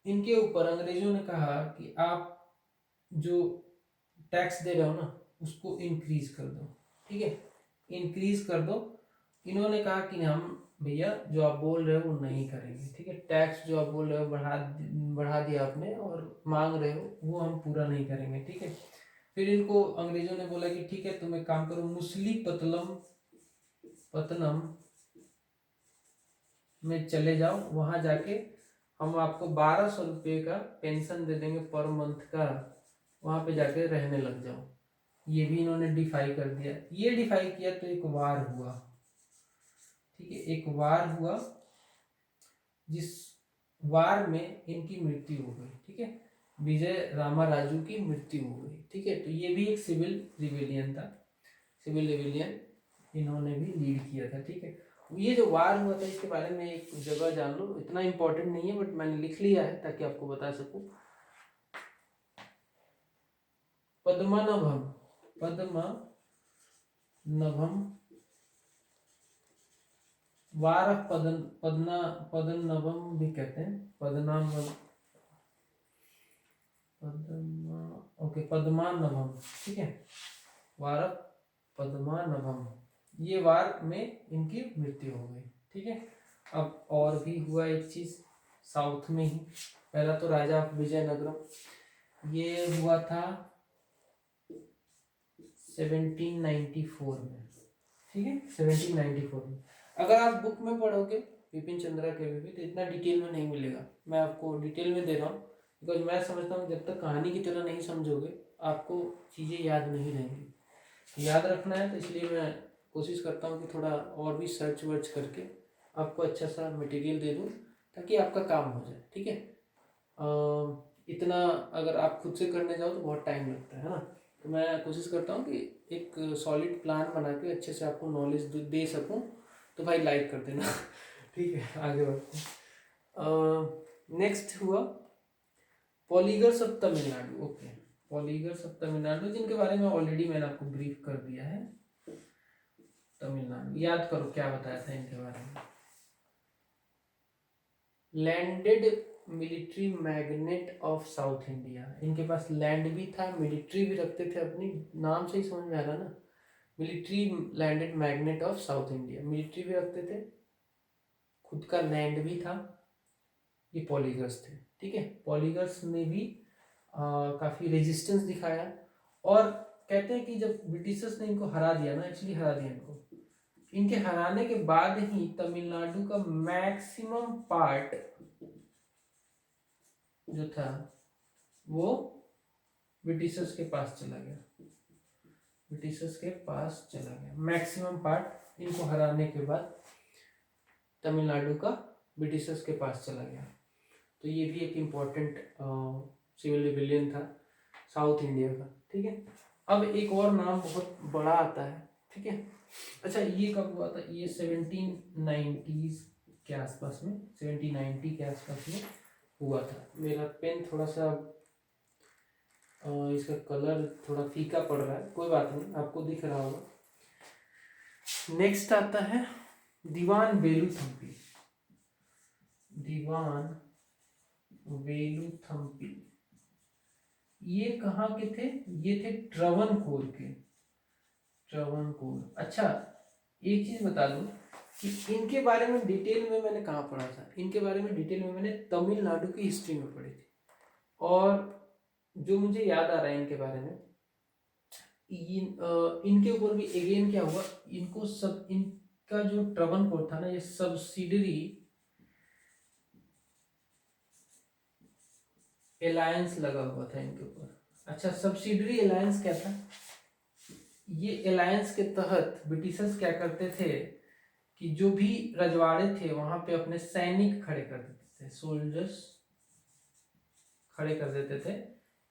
इनके ऊपर अंग्रेजों ने कहा कि आप जो टैक्स दे रहे हो ना उसको इंक्रीज कर दो, ठीक है, इंक्रीज कर दो। इन्होंने कहा कि हम भैया जो आप बोल रहे हो वो नहीं करेंगे, ठीक है, टैक्स जो आप बोल रहे हो बढ़ा दिया आपने और मांग रहे हो वो हम पूरा नहीं करेंगे, ठीक है। फिर इनको अंग्रेजों ने बोला कि ठीक है तुम एक काम करो, मुसली पत्तनम में चले जाओ, वहां जाके हम आपको 1200 रुपये का पेंशन दे देंगे पर मंथ का, वहां पे जाके रहने लग जाओ। ये भी इन्होंने डिफाई कर दिया। ये डिफाई किया तो एक वार हुआ, ठीक है, एक वार हुआ जिस वार में इनकी मृत्यु हो गई, ठीक है, विजय रामाराजू की मृत्यु हो गई, ठीक है। तो ये भी एक सिविल रिवेलियन था, सिविल रिवेलियन इन्होंने भी लीड किया था, ठीक है। ये जो वार हुआ था इसके बारे में एक जगह जान लो, इतना इंपॉर्टेंट नहीं है बट मैंने लिख लिया है ताकि आपको बता सकूं। पद्मनाभम वार ऑफ पद्मनाभम भी कहते हैं, पद्मनाभम, ठीक है, वार ऑफ पद्मनाभम, ये वार में इनकी मृत्यु हो गई, ठीक है। अब और भी हुआ एक चीज साउथ में ही, पहला तो राजा ऑफ विजयनगरम, ये हुआ था 1794 में, ठीक है, 1794 में। अगर आप बुक में पढ़ोगे विपिन चंद्रा के भी तो इतना डिटेल में नहीं मिलेगा, मैं आपको डिटेल में दे रहा हूँ बिकॉज मैं समझता हूँ जब तक कहानी की तरह नहीं समझोगे आपको चीज़ें याद नहीं रहेंगी। याद रखना है तो इसलिए मैं कोशिश करता हूँ कि थोड़ा और भी सर्च वर्च करके आपको अच्छा सा मटेरियल दे दूँ ताकि आपका काम हो जाए, ठीक है। इतना अगर आप खुद से करने जाओ तो बहुत टाइम लगता है ना, तो मैं कोशिश करता हूँ कि एक सॉलिड प्लान बना के अच्छे से आपको नॉलेज दे सकूँ। तो भाई लाइक कर देना ठीक है, आगे बढ़ते हैं। नेक्स्ट हुआ Poligars of Tamil Nadu, okay, Poligars of Tamil Nadu जिनके बारे में ऑलरेडी मैंने आपको ब्रीफ कर दिया है। तमिलनाडु याद करो क्या बताया था इनके बारे में। Landed military magnet of south India, इनके पास लैंड भी था, मिलिट्री भी रखते थे अपनी, नाम से ही समझ में आ रहा ना, military landed magnet of south India, military भी रखते थे, खुद का लैंड भी था, ये पॉलीगर्स थे, ठीक है। पॉलीगर्स ने भी काफ़ी रेजिस्टेंस दिखाया और कहते हैं कि जब ब्रिटिशर्स ने इनको हरा दिया ना, एक्चुअली हरा दिया इनको, इनके हराने के बाद ही तमिलनाडु का मैक्सिमम पार्ट जो था वो ब्रिटिशर्स के पास चला गया, ब्रिटिशर्स के पास चला गया मैक्सिमम पार्ट, इनको हराने के बाद तमिलनाडु का ब्रिटिशर्स के पास चला गया। तो ये भी एक इम्पोर्टेंट सिविल रिबेलियन था साउथ इंडिया का, ठीक है। अब एक और नाम बहुत बड़ा आता है, ठीक है। अच्छा ये कब हुआ था, ये 1790s के आसपास में, 1790 के आसपास में हुआ था। मेरा पेन थोड़ा सा इसका कलर थोड़ा फीका पड़ रहा है, कोई बात नहीं, आपको दिख रहा होगा। नेक्स्ट आता है दीवान वेलुथम्पी, दीवान वेलुथम्पी, ये कहाँ के थे, ये थे ट्रवनकोर के, ट्रवनकोर। अच्छा एक चीज बता दूं कि इनके बारे में डिटेल में मैंने कहाँ पढ़ा था, इनके बारे में डिटेल में मैंने तमिलनाडु की हिस्ट्री में पढ़ी थी। और जो मुझे याद आ रहा है इनके बारे में, इनके ऊपर भी एगेन क्या हुआ, इनको सब इनका जो ट्रवनकोर था ना, ये सब्सिडरी अलायंस लगा हुआ था इनके ऊपर। अच्छा सब्सिडरी अलायंस क्या था, ये अलायंस के तहत ब्रिटिशर्स क्या करते थे कि जो भी रजवाड़े थे वहां पे अपने सैनिक खड़े कर देते थे, सोल्जर्स खड़े कर देते थे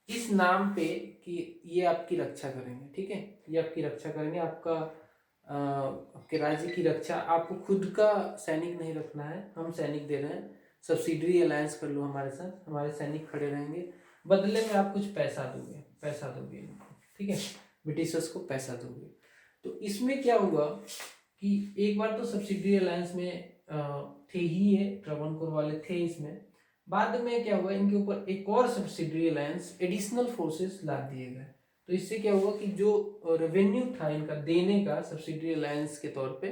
इस नाम पे कि ये आपकी रक्षा करेंगे, ठीक है, ये आपकी रक्षा करेंगे, आपके राज्य की रक्षा, आपको खुद का सैनिक नहीं रखना है, हम सैनिक दे रहे हैं, सब्सिडरी अलायंस कर लो हमारे साथ, हमारे सैनिक खड़े रहेंगे, बदले में आप कुछ पैसा दोगे इनको, ठीक है, ब्रिटिशर्स को पैसा दोगे। तो इसमें क्या हुआ कि एक बार तो सब्सिडरी अलायंस में थे ही, ये ट्रावनकोर वाले थे इसमें। बाद में क्या हुआ, इनके ऊपर एक और सब्सिडरी अलायंस एडिशनल फोर्सेस ला दिए गए। तो इससे क्या हुआ कि जो रेवेन्यू था इनका देने का सब्सिडरी अलायंस के तौर पे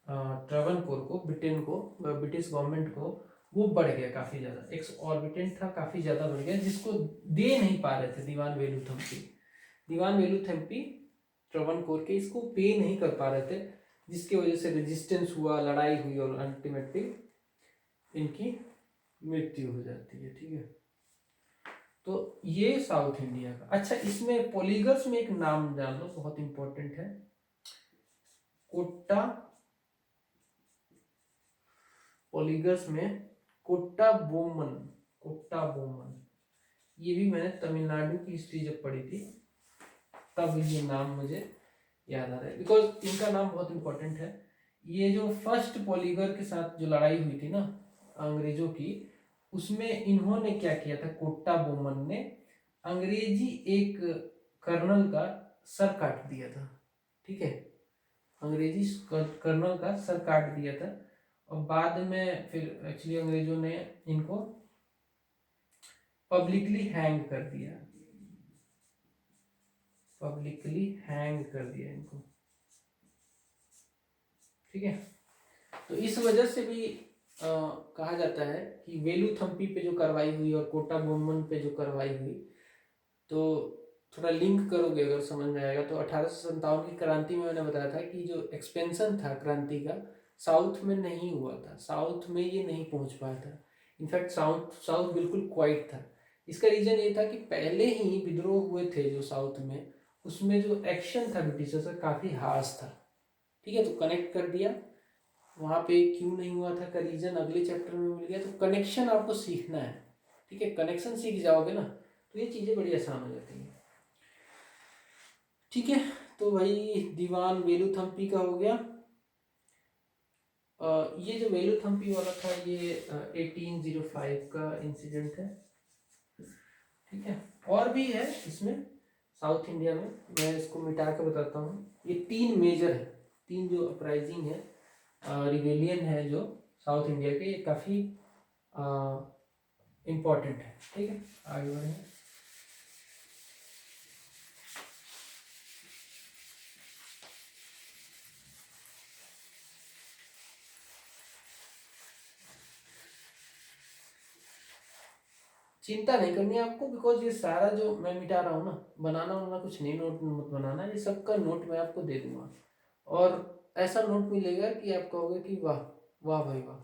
ट्रावनकोर को, ब्रिटेन को, ब्रिटिश गवर्नमेंट को, वो बढ़ गया काफी ज्यादा, एक्सऑर्बिटेंट था, काफी ज्यादा बढ़ गया, जिसको दे नहीं पा रहे थे दीवान वेलुथम्पी। दीवान वेलुथम्पी ट्रावनकोर के इसको पे नहीं कर पा रहे थे, जिसकी वजह से रेजिस्टेंस हुआ, लड़ाई हुई और अल्टीमेटली इनकी मृत्यु हो जाती है। ठीक है, तो ये साउथ इंडिया का। अच्छा, इसमें पॉलीगर्स में एक नाम जान लो, बहुत इंपॉर्टेंट है, कोट्टा। पॉलीगर्स में कोट्टा बोमन, कोट्टा बोमन, ये भी मैंने तमिलनाडु की हिस्ट्री जब पढ़ी थी तब ये नाम मुझे याद आ रहा है, बिकॉज इनका नाम बहुत इंपॉर्टेंट है। ये जो फर्स्ट पॉलीगर के साथ जो लड़ाई हुई थी ना अंग्रेजों की, उसमें इन्होंने क्या किया था, कोट्टा बोमन ने अंग्रेजी एक कर्नल का सर काट दिया था। ठीक है, अंग्रेजी कर्नल का सर काट दिया था, और बाद में फिर एक्चुअली अंग्रेजों ने इनको पब्लिकली हैंग कर दिया, पब्लिकली हैंग कर दिया इनको। ठीक है, तो इस वजह से भी कहा जाता है कि वेलुथम्पी पे जो कार्रवाई हुई और कोटा बोमन पे जो कार्रवाई हुई, तो थोड़ा लिंक करोगे अगर समझ में आएगा। तो 1857 की क्रांति में मैंने बताया था कि जो एक्सपेंशन था क्रांति का, साउथ में नहीं हुआ था, साउथ में ये नहीं पहुंच पाया था। इनफैक्ट साउथ साउथ बिल्कुल क्वाइट था। इसका रीजन ये था कि पहले ही विद्रोह हुए थे जो साउथ में, उसमें जो एक्शन था ब्रिटिशर्स का काफ़ी हार्श था। ठीक है, तो कनेक्ट कर दिया, वहाँ पे क्यों नहीं हुआ था का रीजन अगले चैप्टर में मिल गया। तो कनेक्शन आपको सीखना है। ठीक है, कनेक्शन सीख जाओगे ना तो ये चीज़ें बड़ी आसान हो जाती हैं। ठीक है, तो भाई दीवान वेलुथम्पी का हो गया। ये जो वेलुथम्पी वाला था ये 1805 का इंसिडेंट है। ठीक है, और भी है इसमें साउथ इंडिया में, मैं इसको मिटा के बताता हूँ। ये 3 मेजर है, 3 जो अपराइजिंग है, रिवेलियन है जो साउथ इंडिया के, ये काफ़ी इम्पोर्टेंट है। ठीक है, आगे बढ़ेंगे। चिंता नहीं करनी है आपको, बिकॉज ये सारा जो मैं मिटा रहा हूँ ना, बनाना वाना कुछ नहीं, नोट मत बनाना, ये सबका नोट मैं आपको दे दूंगा, और ऐसा नोट मिलेगा कि आप कहोगे कि वाह वाह भाई वाह,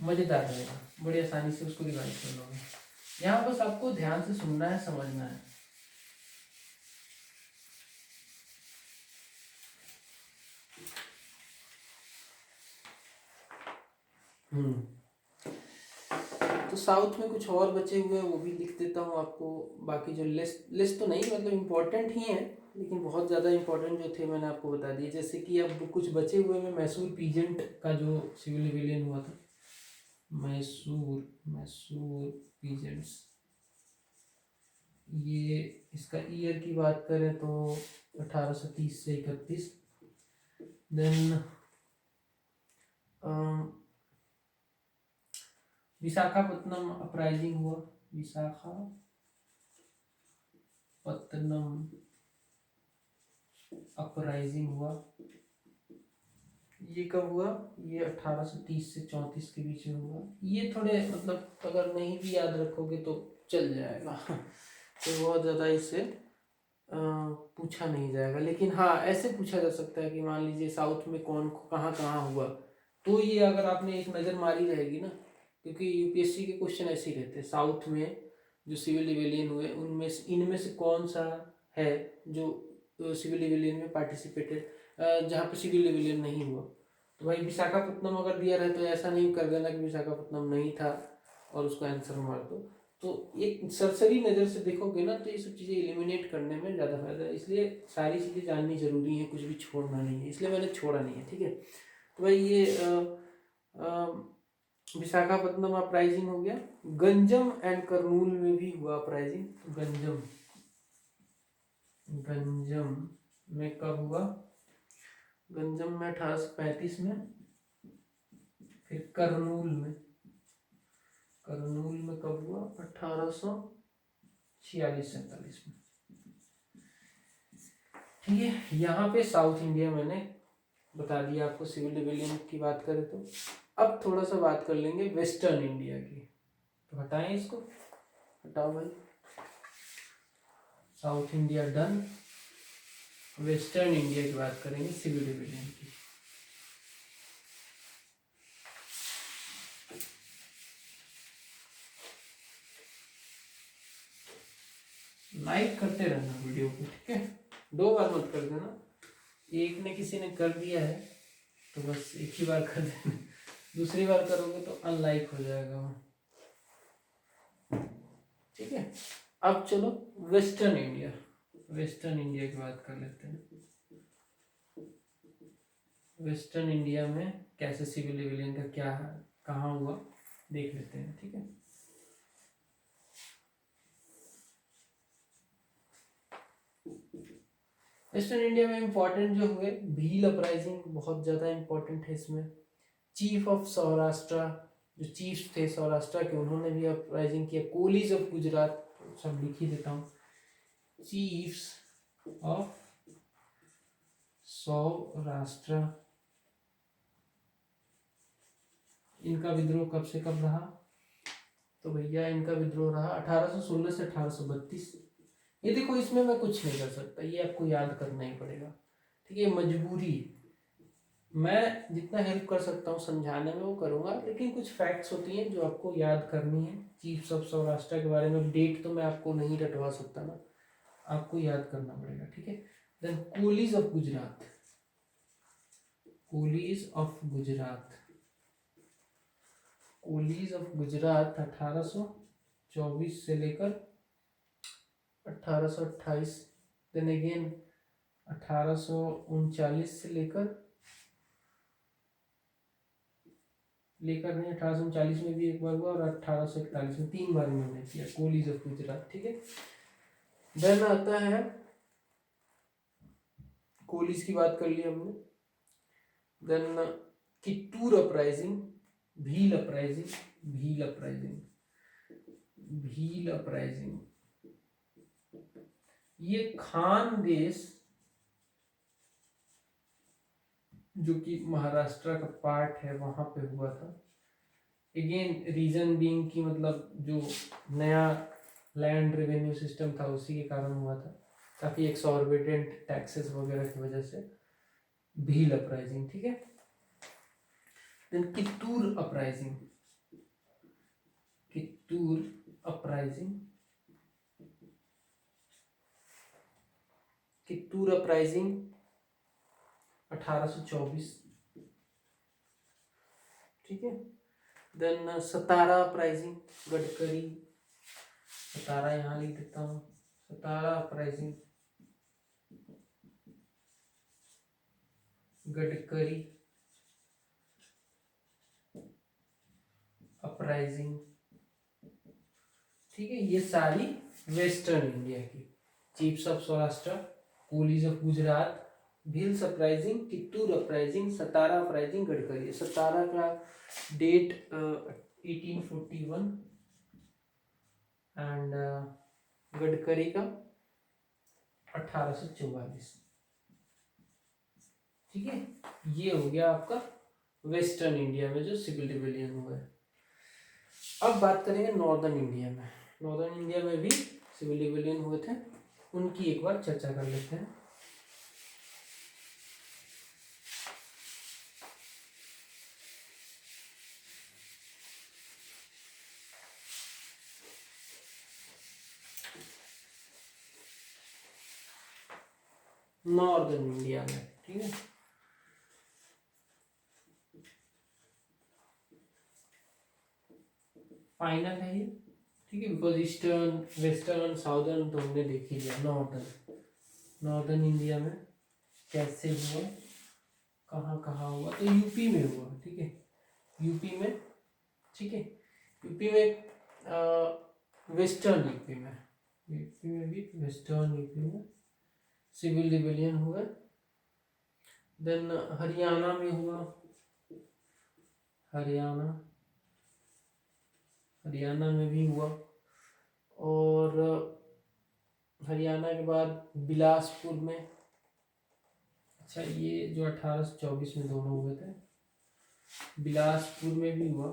मज़ेदार रहेगा, बड़ी आसानी से उसको रिवाइज कर लोगे। यहाँ बस आपको ध्यान से सुनना है, समझना है। तो साउथ में कुछ और बचे हुए हैं वो भी लिख देता हूँ आपको। बाकी जो लिस्ट लिस्ट तो नहीं, मतलब इम्पोर्टेंट ही है, लेकिन बहुत ज़्यादा इम्पोर्टेंट जो थे मैंने आपको बता दिए। जैसे कि अब कुछ बचे हुए में मैसूर पीजेंट का जो सिविल रिवेलियन हुआ था, मैसूर मैसूर पीजेंट्स, ये इसका ईयर की बात करें तो 1830 से 31। देन विशाखापत्तनम अपराइजिंग हुआ, विशाखापत्तनम अपराइजिंग हुआ, ये कब हुआ, ये 1830 से 34 के बीच में हुआ। ये थोड़े मतलब अगर नहीं भी याद रखोगे तो चल जाएगा तो बहुत ज़्यादा इससे पूछा नहीं जाएगा। लेकिन हाँ, ऐसे पूछा जा सकता है कि मान लीजिए साउथ में कौन कहाँ कहाँ हुआ, तो ये अगर आपने एक नज़र मारी रहेगी ना, क्योंकि यूपीएससी के क्वेश्चन ऐसे ही रहते हैं, साउथ में जो सिविल रिवेलियन हुए उनमें से इनमें से कौन सा है जो सिविल रिवेलियन में पार्टिसिपेटेड, जहाँ पे सिविल रिवेलियन नहीं हुआ। तो भाई विशाखापत्तनम अगर दिया रहे तो ऐसा नहीं कर देना कि विशाखापत्तनम नहीं था और उसको आंसर मार दो। तो एक सरसरी नज़र से देखोगे ना तो ये सब चीज़ें एलिमिनेट करने में ज़्यादा फायदा है, इसलिए सारी चीज़ें जाननी जरूरी है, कुछ भी छोड़ना नहीं है, इसलिए मैंने छोड़ा नहीं है। ठीक है, तो भाई ये विशाखापत्तनम अपराइजिंग हो गया। गंजम एंड करनूल में भी हुआ अपराइजिंग। गंजम गंजम में कब हुआ, गंजम में 1835 में, फिर करनूल में कब हुआ? 1846-47 में। ठीक है, यहाँ पे साउथ इंडिया मैंने बता दिया आपको सिविल रिबेलियन की बात करें तो। अब थोड़ा सा बात कर लेंगे वेस्टर्न इंडिया की। तो हटाएं इसको, हटाओ भाई। South India done. Western India की बात करेंगे सिविल रिबेलियन की। लाइक करते रहना वीडियो को, ठीक है? 2 बार मत कर देना, एक ने किसी ने कर दिया है तो बस एक ही बार कर देना, दूसरी बार करोगे तो अनलाइक हो जाएगा वो, ठीक है? अब चलो वेस्टर्न इंडिया की बात कर लेते हैं। वेस्टर्न इंडिया में कैसे सिविल रिबेलियन का क्या है, कहाँ हुआ, देख लेते हैं, ठीक है? वेस्टर्न इंडिया में इंपॉर्टेंट जो हुए, भील अपराइजिंग बहुत ज्यादा इंपॉर्टेंट है इसमें। चीफ ऑफ सौराष्ट्र, जो चीफ थे सौराष्ट्र के, उन्होंने भी अपराइजिंग किया। कोलीज ऑफ गुजरात, सब लिख ही देता हूँ। चीफ्स ऑफ सौराष्ट्र, इनका विद्रोह कब से कब रहा? तो भैया इनका विद्रोह रहा 1816 से 1832। ये देखो, इसमें मैं कुछ नहीं कर सकता, ये आपको याद करना ही पड़ेगा, ठीक है? मजबूरी, मैं जितना हेल्प कर सकता हूँ समझाने में वो करूँगा, लेकिन कुछ फैक्ट्स होती हैं जो आपको याद करनी है। चीफ्स ऑफ सौराष्ट्र के बारे में डेट तो मैं आपको नहीं रटवा सकता ना, आपको याद करना पड़ेगा, ठीक है? Then Kolis of Gujarat, Kolis of Gujarat 1824 से लेकर 1828। देन अगेन 1839 से लेकर नहीं, 1839 में भी एक बार हुआ और 1841 में, 3 बार इन्होंने किया कोलीज ऑफ गुजरात, ठीक है? देन आता है, कोलीज की बात कर ली हमने। Then Kittur uprising, Bhil uprising, ये खान देश जो कि महाराष्ट्र का पार्ट है वहां पे हुआ था। अगेन रीजन बीइंग की मतलब जो नया लैंड रेवेन्यू सिस्टम था उसी के कारण हुआ था, काफी एक्सॉर्बिटेंट टैक्सेस वगैरह की वजह से। भील अपराइजिंग, ठीक है? देन कित्तूर अपराइजिंग 1824, ठीक है? देन सतारा अपराइजिंग, गडकरी, सतारा यहाँ लिख देता हूँ, सतारा अपराइजिंग, गडकरी अपराइजिंग, ठीक है? ये सारी वेस्टर्न इंडिया की। Chiefs of Saurashtra, Kolis of Gujarat, Bhils uprising, Kittur uprising, Satara uprising, Gadkari. Satara का डेट 1841 एंड गडकरी का 1844, ठीक है? ये हो गया आपका वेस्टर्न इंडिया में जो सिविल रिबेलियन हुआ है। अब बात करेंगे नॉर्दर्न इंडिया में। नॉर्दर्न इंडिया में भी सिविल रिबेलियन हुए थे, उनकी एक बार चर्चा कर लेते हैं। नॉर्दर्न इंडिया में, ठीक है? फाइनल है ये, ठीक है? बिकॉज ईस्टर्न, वेस्टर्न, साउदर्न तो हमने देख ही लिया। नॉर्दर्न इंडिया में कैसे हुआ, कहाँ कहाँ हुआ? तो यूपी में हुआ, ठीक है? यूपी में, ठीक है? यूपी में वेस्टर्न यूपी में भी वेस्टर्न यूपी में सिविल रिबेलियन हुआ। देन हरियाणा में हुआ, हरियाणा, हरियाणा में भी हुआ। और हरियाणा के बाद बिलासपुर में, अच्छा ये जो 1824 में दोनों हुए थे, बिलासपुर में भी हुआ,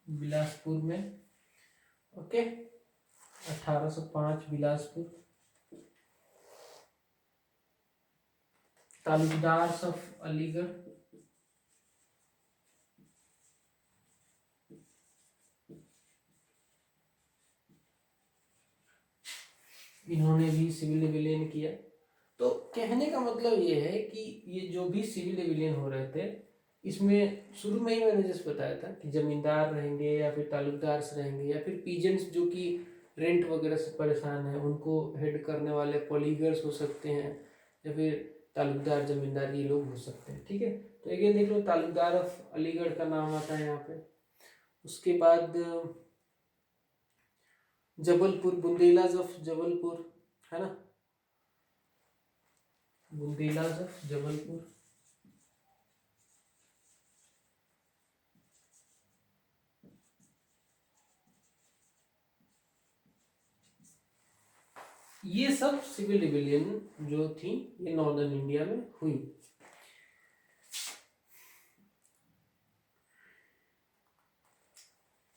बिलासपुर में, ओके, 1805 बिलासपुर। तालुकदार्स ऑफ अलीगढ़, इन्होंने भी सिविल रिविलियन किया। तो कहने का मतलब ये है कि ये जो भी सिविल रिविलियन हो रहे थे, इसमें शुरू में ही मैंने जैसे बताया था कि जमींदार रहेंगे या फिर तालुकदार्स रहेंगे या फिर पीजेंट्स जो कि रेंट वगैरह से परेशान है उनको हेड करने वाले पॉलीगर्स हो सकते हैं, या फिर तालुकदार जमींदार ये लोग हो सकते हैं। ठीक है, तो एक देख लो तालुकदार ऑफ अलीगढ़ का नाम आता है यहाँ पे। उसके बाद जबलपुर, बुंदेलाज ऑफ जबलपुर, है ना, बुंदेलाज ऑफ जबलपुर। ये सब सिविल रिविलियन जो थी ये नॉर्दर्न इंडिया में हुई।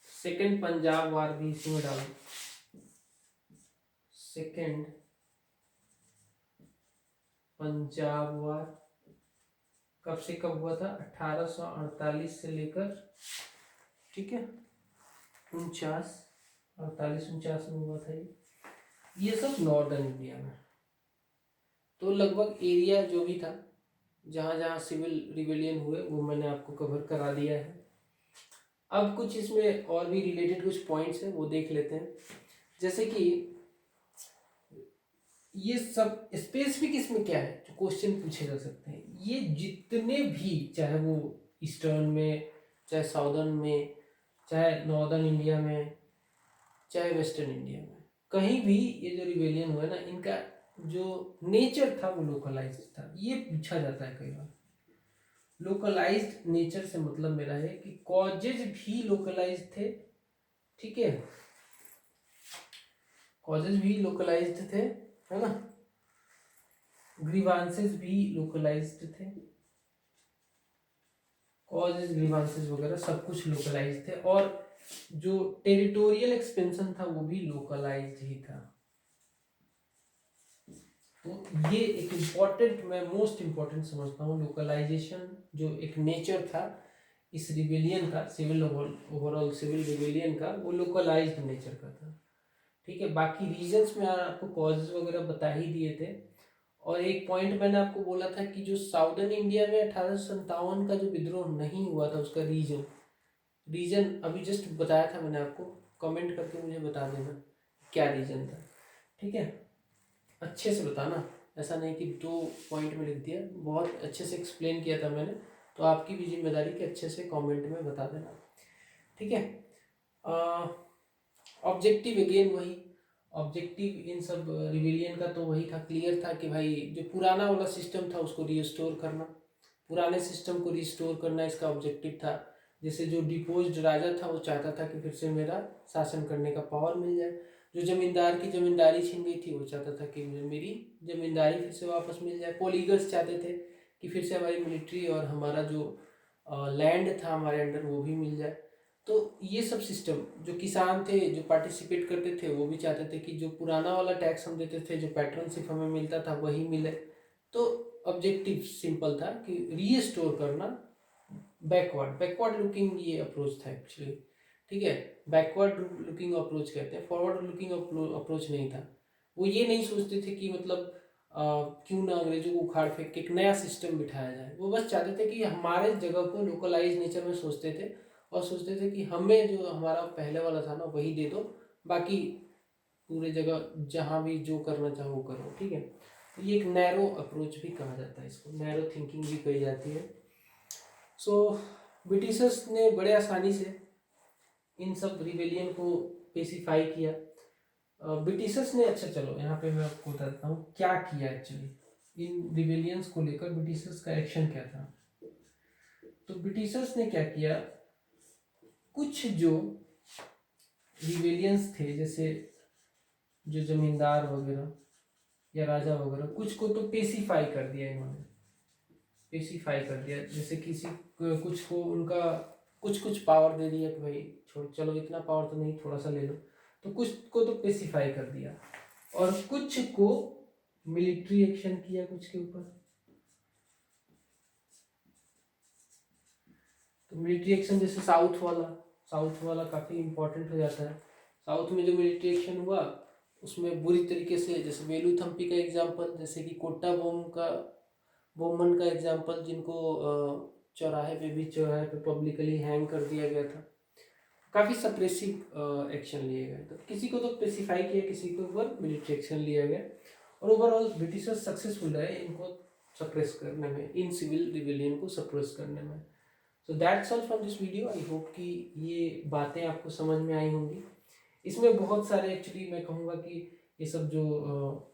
सेकेंड पंजाब वार भी इसी में डालो। सेकेंड पंजाब वार कब से कब हुआ था? 1848 से लेकर, ठीक है, 48 में हुआ था ये सब नॉर्दर्न इंडिया में। तो लगभग एरिया जो भी था जहाँ जहाँ सिविल रिविलियन हुए वो मैंने आपको कवर करा दिया है। अब कुछ इसमें और भी रिलेटेड कुछ पॉइंट्स हैं वो देख लेते हैं। जैसे कि ये सब स्पेसिफिक इसमें क्या है जो क्वेश्चन पूछे जा सकते हैं, ये जितने भी, चाहे वो ईस्टर्न में, चाहे साउदर्न में, चाहे नॉर्दर्न इंडिया में, चाहे वेस्टर्न इंडिया में, कहीं भी ये जो रिवेलियन हुआ है ना, इनका जो नेचर था वो लोकलाइज्ड था। ये पूछा जाता है कई बार। लोकलाइज्ड नेचर से मतलब मेरा है कि कॉजेज भी लोकलाइज्ड थे, ठीक है, कॉजेज भी लोकलाइज्ड थे, है ना, ग्रीवांसेस भी लोकलाइज्ड थे, कॉजेज ग्रीवांसेस वगैरह सब कुछ लोकलाइज्ड थे, और जो टेरिटोरियल एक्सपेंशन था वो भी लोकलाइज्ड ही था। तो ये एक इम्पॉर्टेंट, मैं मोस्ट इम्पॉर्टेंट समझता हूँ, लोकलाइजेशन जो एक नेचर था इस रिवेलियन का, सिविल ओवरऑल सिविल रिवेलियन का, वो लोकलाइज्ड नेचर का था। ठीक है, बाकी रीजंस में आपको कॉजेज वगैरह बता ही दिए थे। और एक पॉइंट मैंने आपको बोला था कि जो साउदर्न इंडिया में 1857 का जो विद्रोह नहीं हुआ था उसका रीजन अभी जस्ट बताया था मैंने आपको, कमेंट करके मुझे बता देना क्या रीजन था। ठीक है, अच्छे से बताना, ऐसा नहीं कि 2 पॉइंट में लिख दिया, बहुत अच्छे से एक्सप्लेन किया था मैंने, तो आपकी भी जिम्मेदारी कि अच्छे से कमेंट में बता देना। ठीक है, ऑब्जेक्टिव अगेन वही, ऑब्जेक्टिव इन सब रिविलियन का तो वही था, क्लियर था कि भाई जो पुराना वाला सिस्टम था उसको रिस्टोर करना, पुराने सिस्टम को रिस्टोर करना इसका ऑब्जेक्टिव था। जैसे जो डिपोज्ड राजा था वो चाहता था कि फिर से मेरा शासन करने का पावर मिल जाए, जो जमींदार की जमींदारी छीन गई थी वो चाहता था कि मुझे मेरी जमींदारी फिर से वापस मिल जाए, पॉलीगर्स चाहते थे कि फिर से हमारी मिलिट्री और हमारा जो लैंड था हमारे अंडर वो भी मिल जाए। तो ये सब सिस्टम, जो किसान थे जो पार्टिसिपेट करते थे वो भी चाहते थे कि जो पुराना वाला टैक्स हम देते थे, जो पैट्रनशिप हमें मिलता था वही मिले। तो ऑब्जेक्टिव सिंपल था कि रीस्टोर करना, बैकवर्ड लुकिंग ये अप्रोच था एक्चुअली। ठीक है, बैकवर्ड लुकिंग अप्रोच कहते हैं, फॉरवर्ड लुकिंग अप्रोच नहीं था। वो ये नहीं सोचते थे कि मतलब क्यों ना अंग्रेजों को उखाड़ फेंक के एक नया सिस्टम बिठाया जाए, वो बस चाहते थे कि हमारे जगह को लोकलाइज नेचर में सोचते थे, और सोचते थे कि हमें जो हमारा पहले वाला था ना वही दे दो, बाकी पूरे जगह जहाँ भी जो करना चाहो वो करो। ठीक है, तो ये एक नैरो अप्रोच भी कहा जाता है, इसको नैरो थिंकिंग भी कही जाती है। सो ब्रिटिशर्स ने बड़े आसानी से इन सब रिवेलियन को पेसिफाई किया। ब्रिटिशर्स ने, अच्छा चलो यहाँ पे मैं आपको बताता हूँ क्या किया एक्चुअली इन रिवेलियंस को लेकर, ब्रिटिशर्स का एक्शन क्या था। तो ब्रिटिशर्स ने क्या किया, कुछ जो रिवेलियंस थे, जैसे जो जमींदार वगैरह या राजा वगैरह, कुछ को तो पेसिफाई कर दिया इन्होंने, पेसिफाई कर दिया, जैसे किसी कुछ को उनका कुछ कुछ पावर दे दिया कि भाई छोड़, चलो इतना पावर तो नहीं, थोड़ा सा ले लो, तो कुछ को तो पेसिफाई कर दिया, और कुछ को मिलिट्री एक्शन किया कुछ के ऊपर। तो मिलिट्री एक्शन जैसे साउथ वाला काफ़ी इंपॉर्टेंट हो जाता है। साउथ में जो मिलिट्री एक्शन हुआ उसमें बुरी तरीके से, जैसे वेलुथम्पी का एग्जाम्पल, जैसे कि कोट्टा बोमन का एग्जाम्पल, जिनको चौराहे पे पब्लिकली हैंग कर दिया गया था। काफ़ी सप्रेसिव एक्शन लिए गए, तो किसी को तो स्पेसिफाई किया, किसी के ऊपर मिलिट्री एक्शन लिया गया, और ओवरऑल ब्रिटिशर्स सक्सेसफुल रहे इनको सप्रेस करने में, इन सिविल रिवेलियन को सप्रेस करने में। So that's all from this video. I hope कि ये बातें आपको समझ में आई होंगी। इसमें बहुत सारे, एक्चुअली मैं कहूँगा कि ये सब जो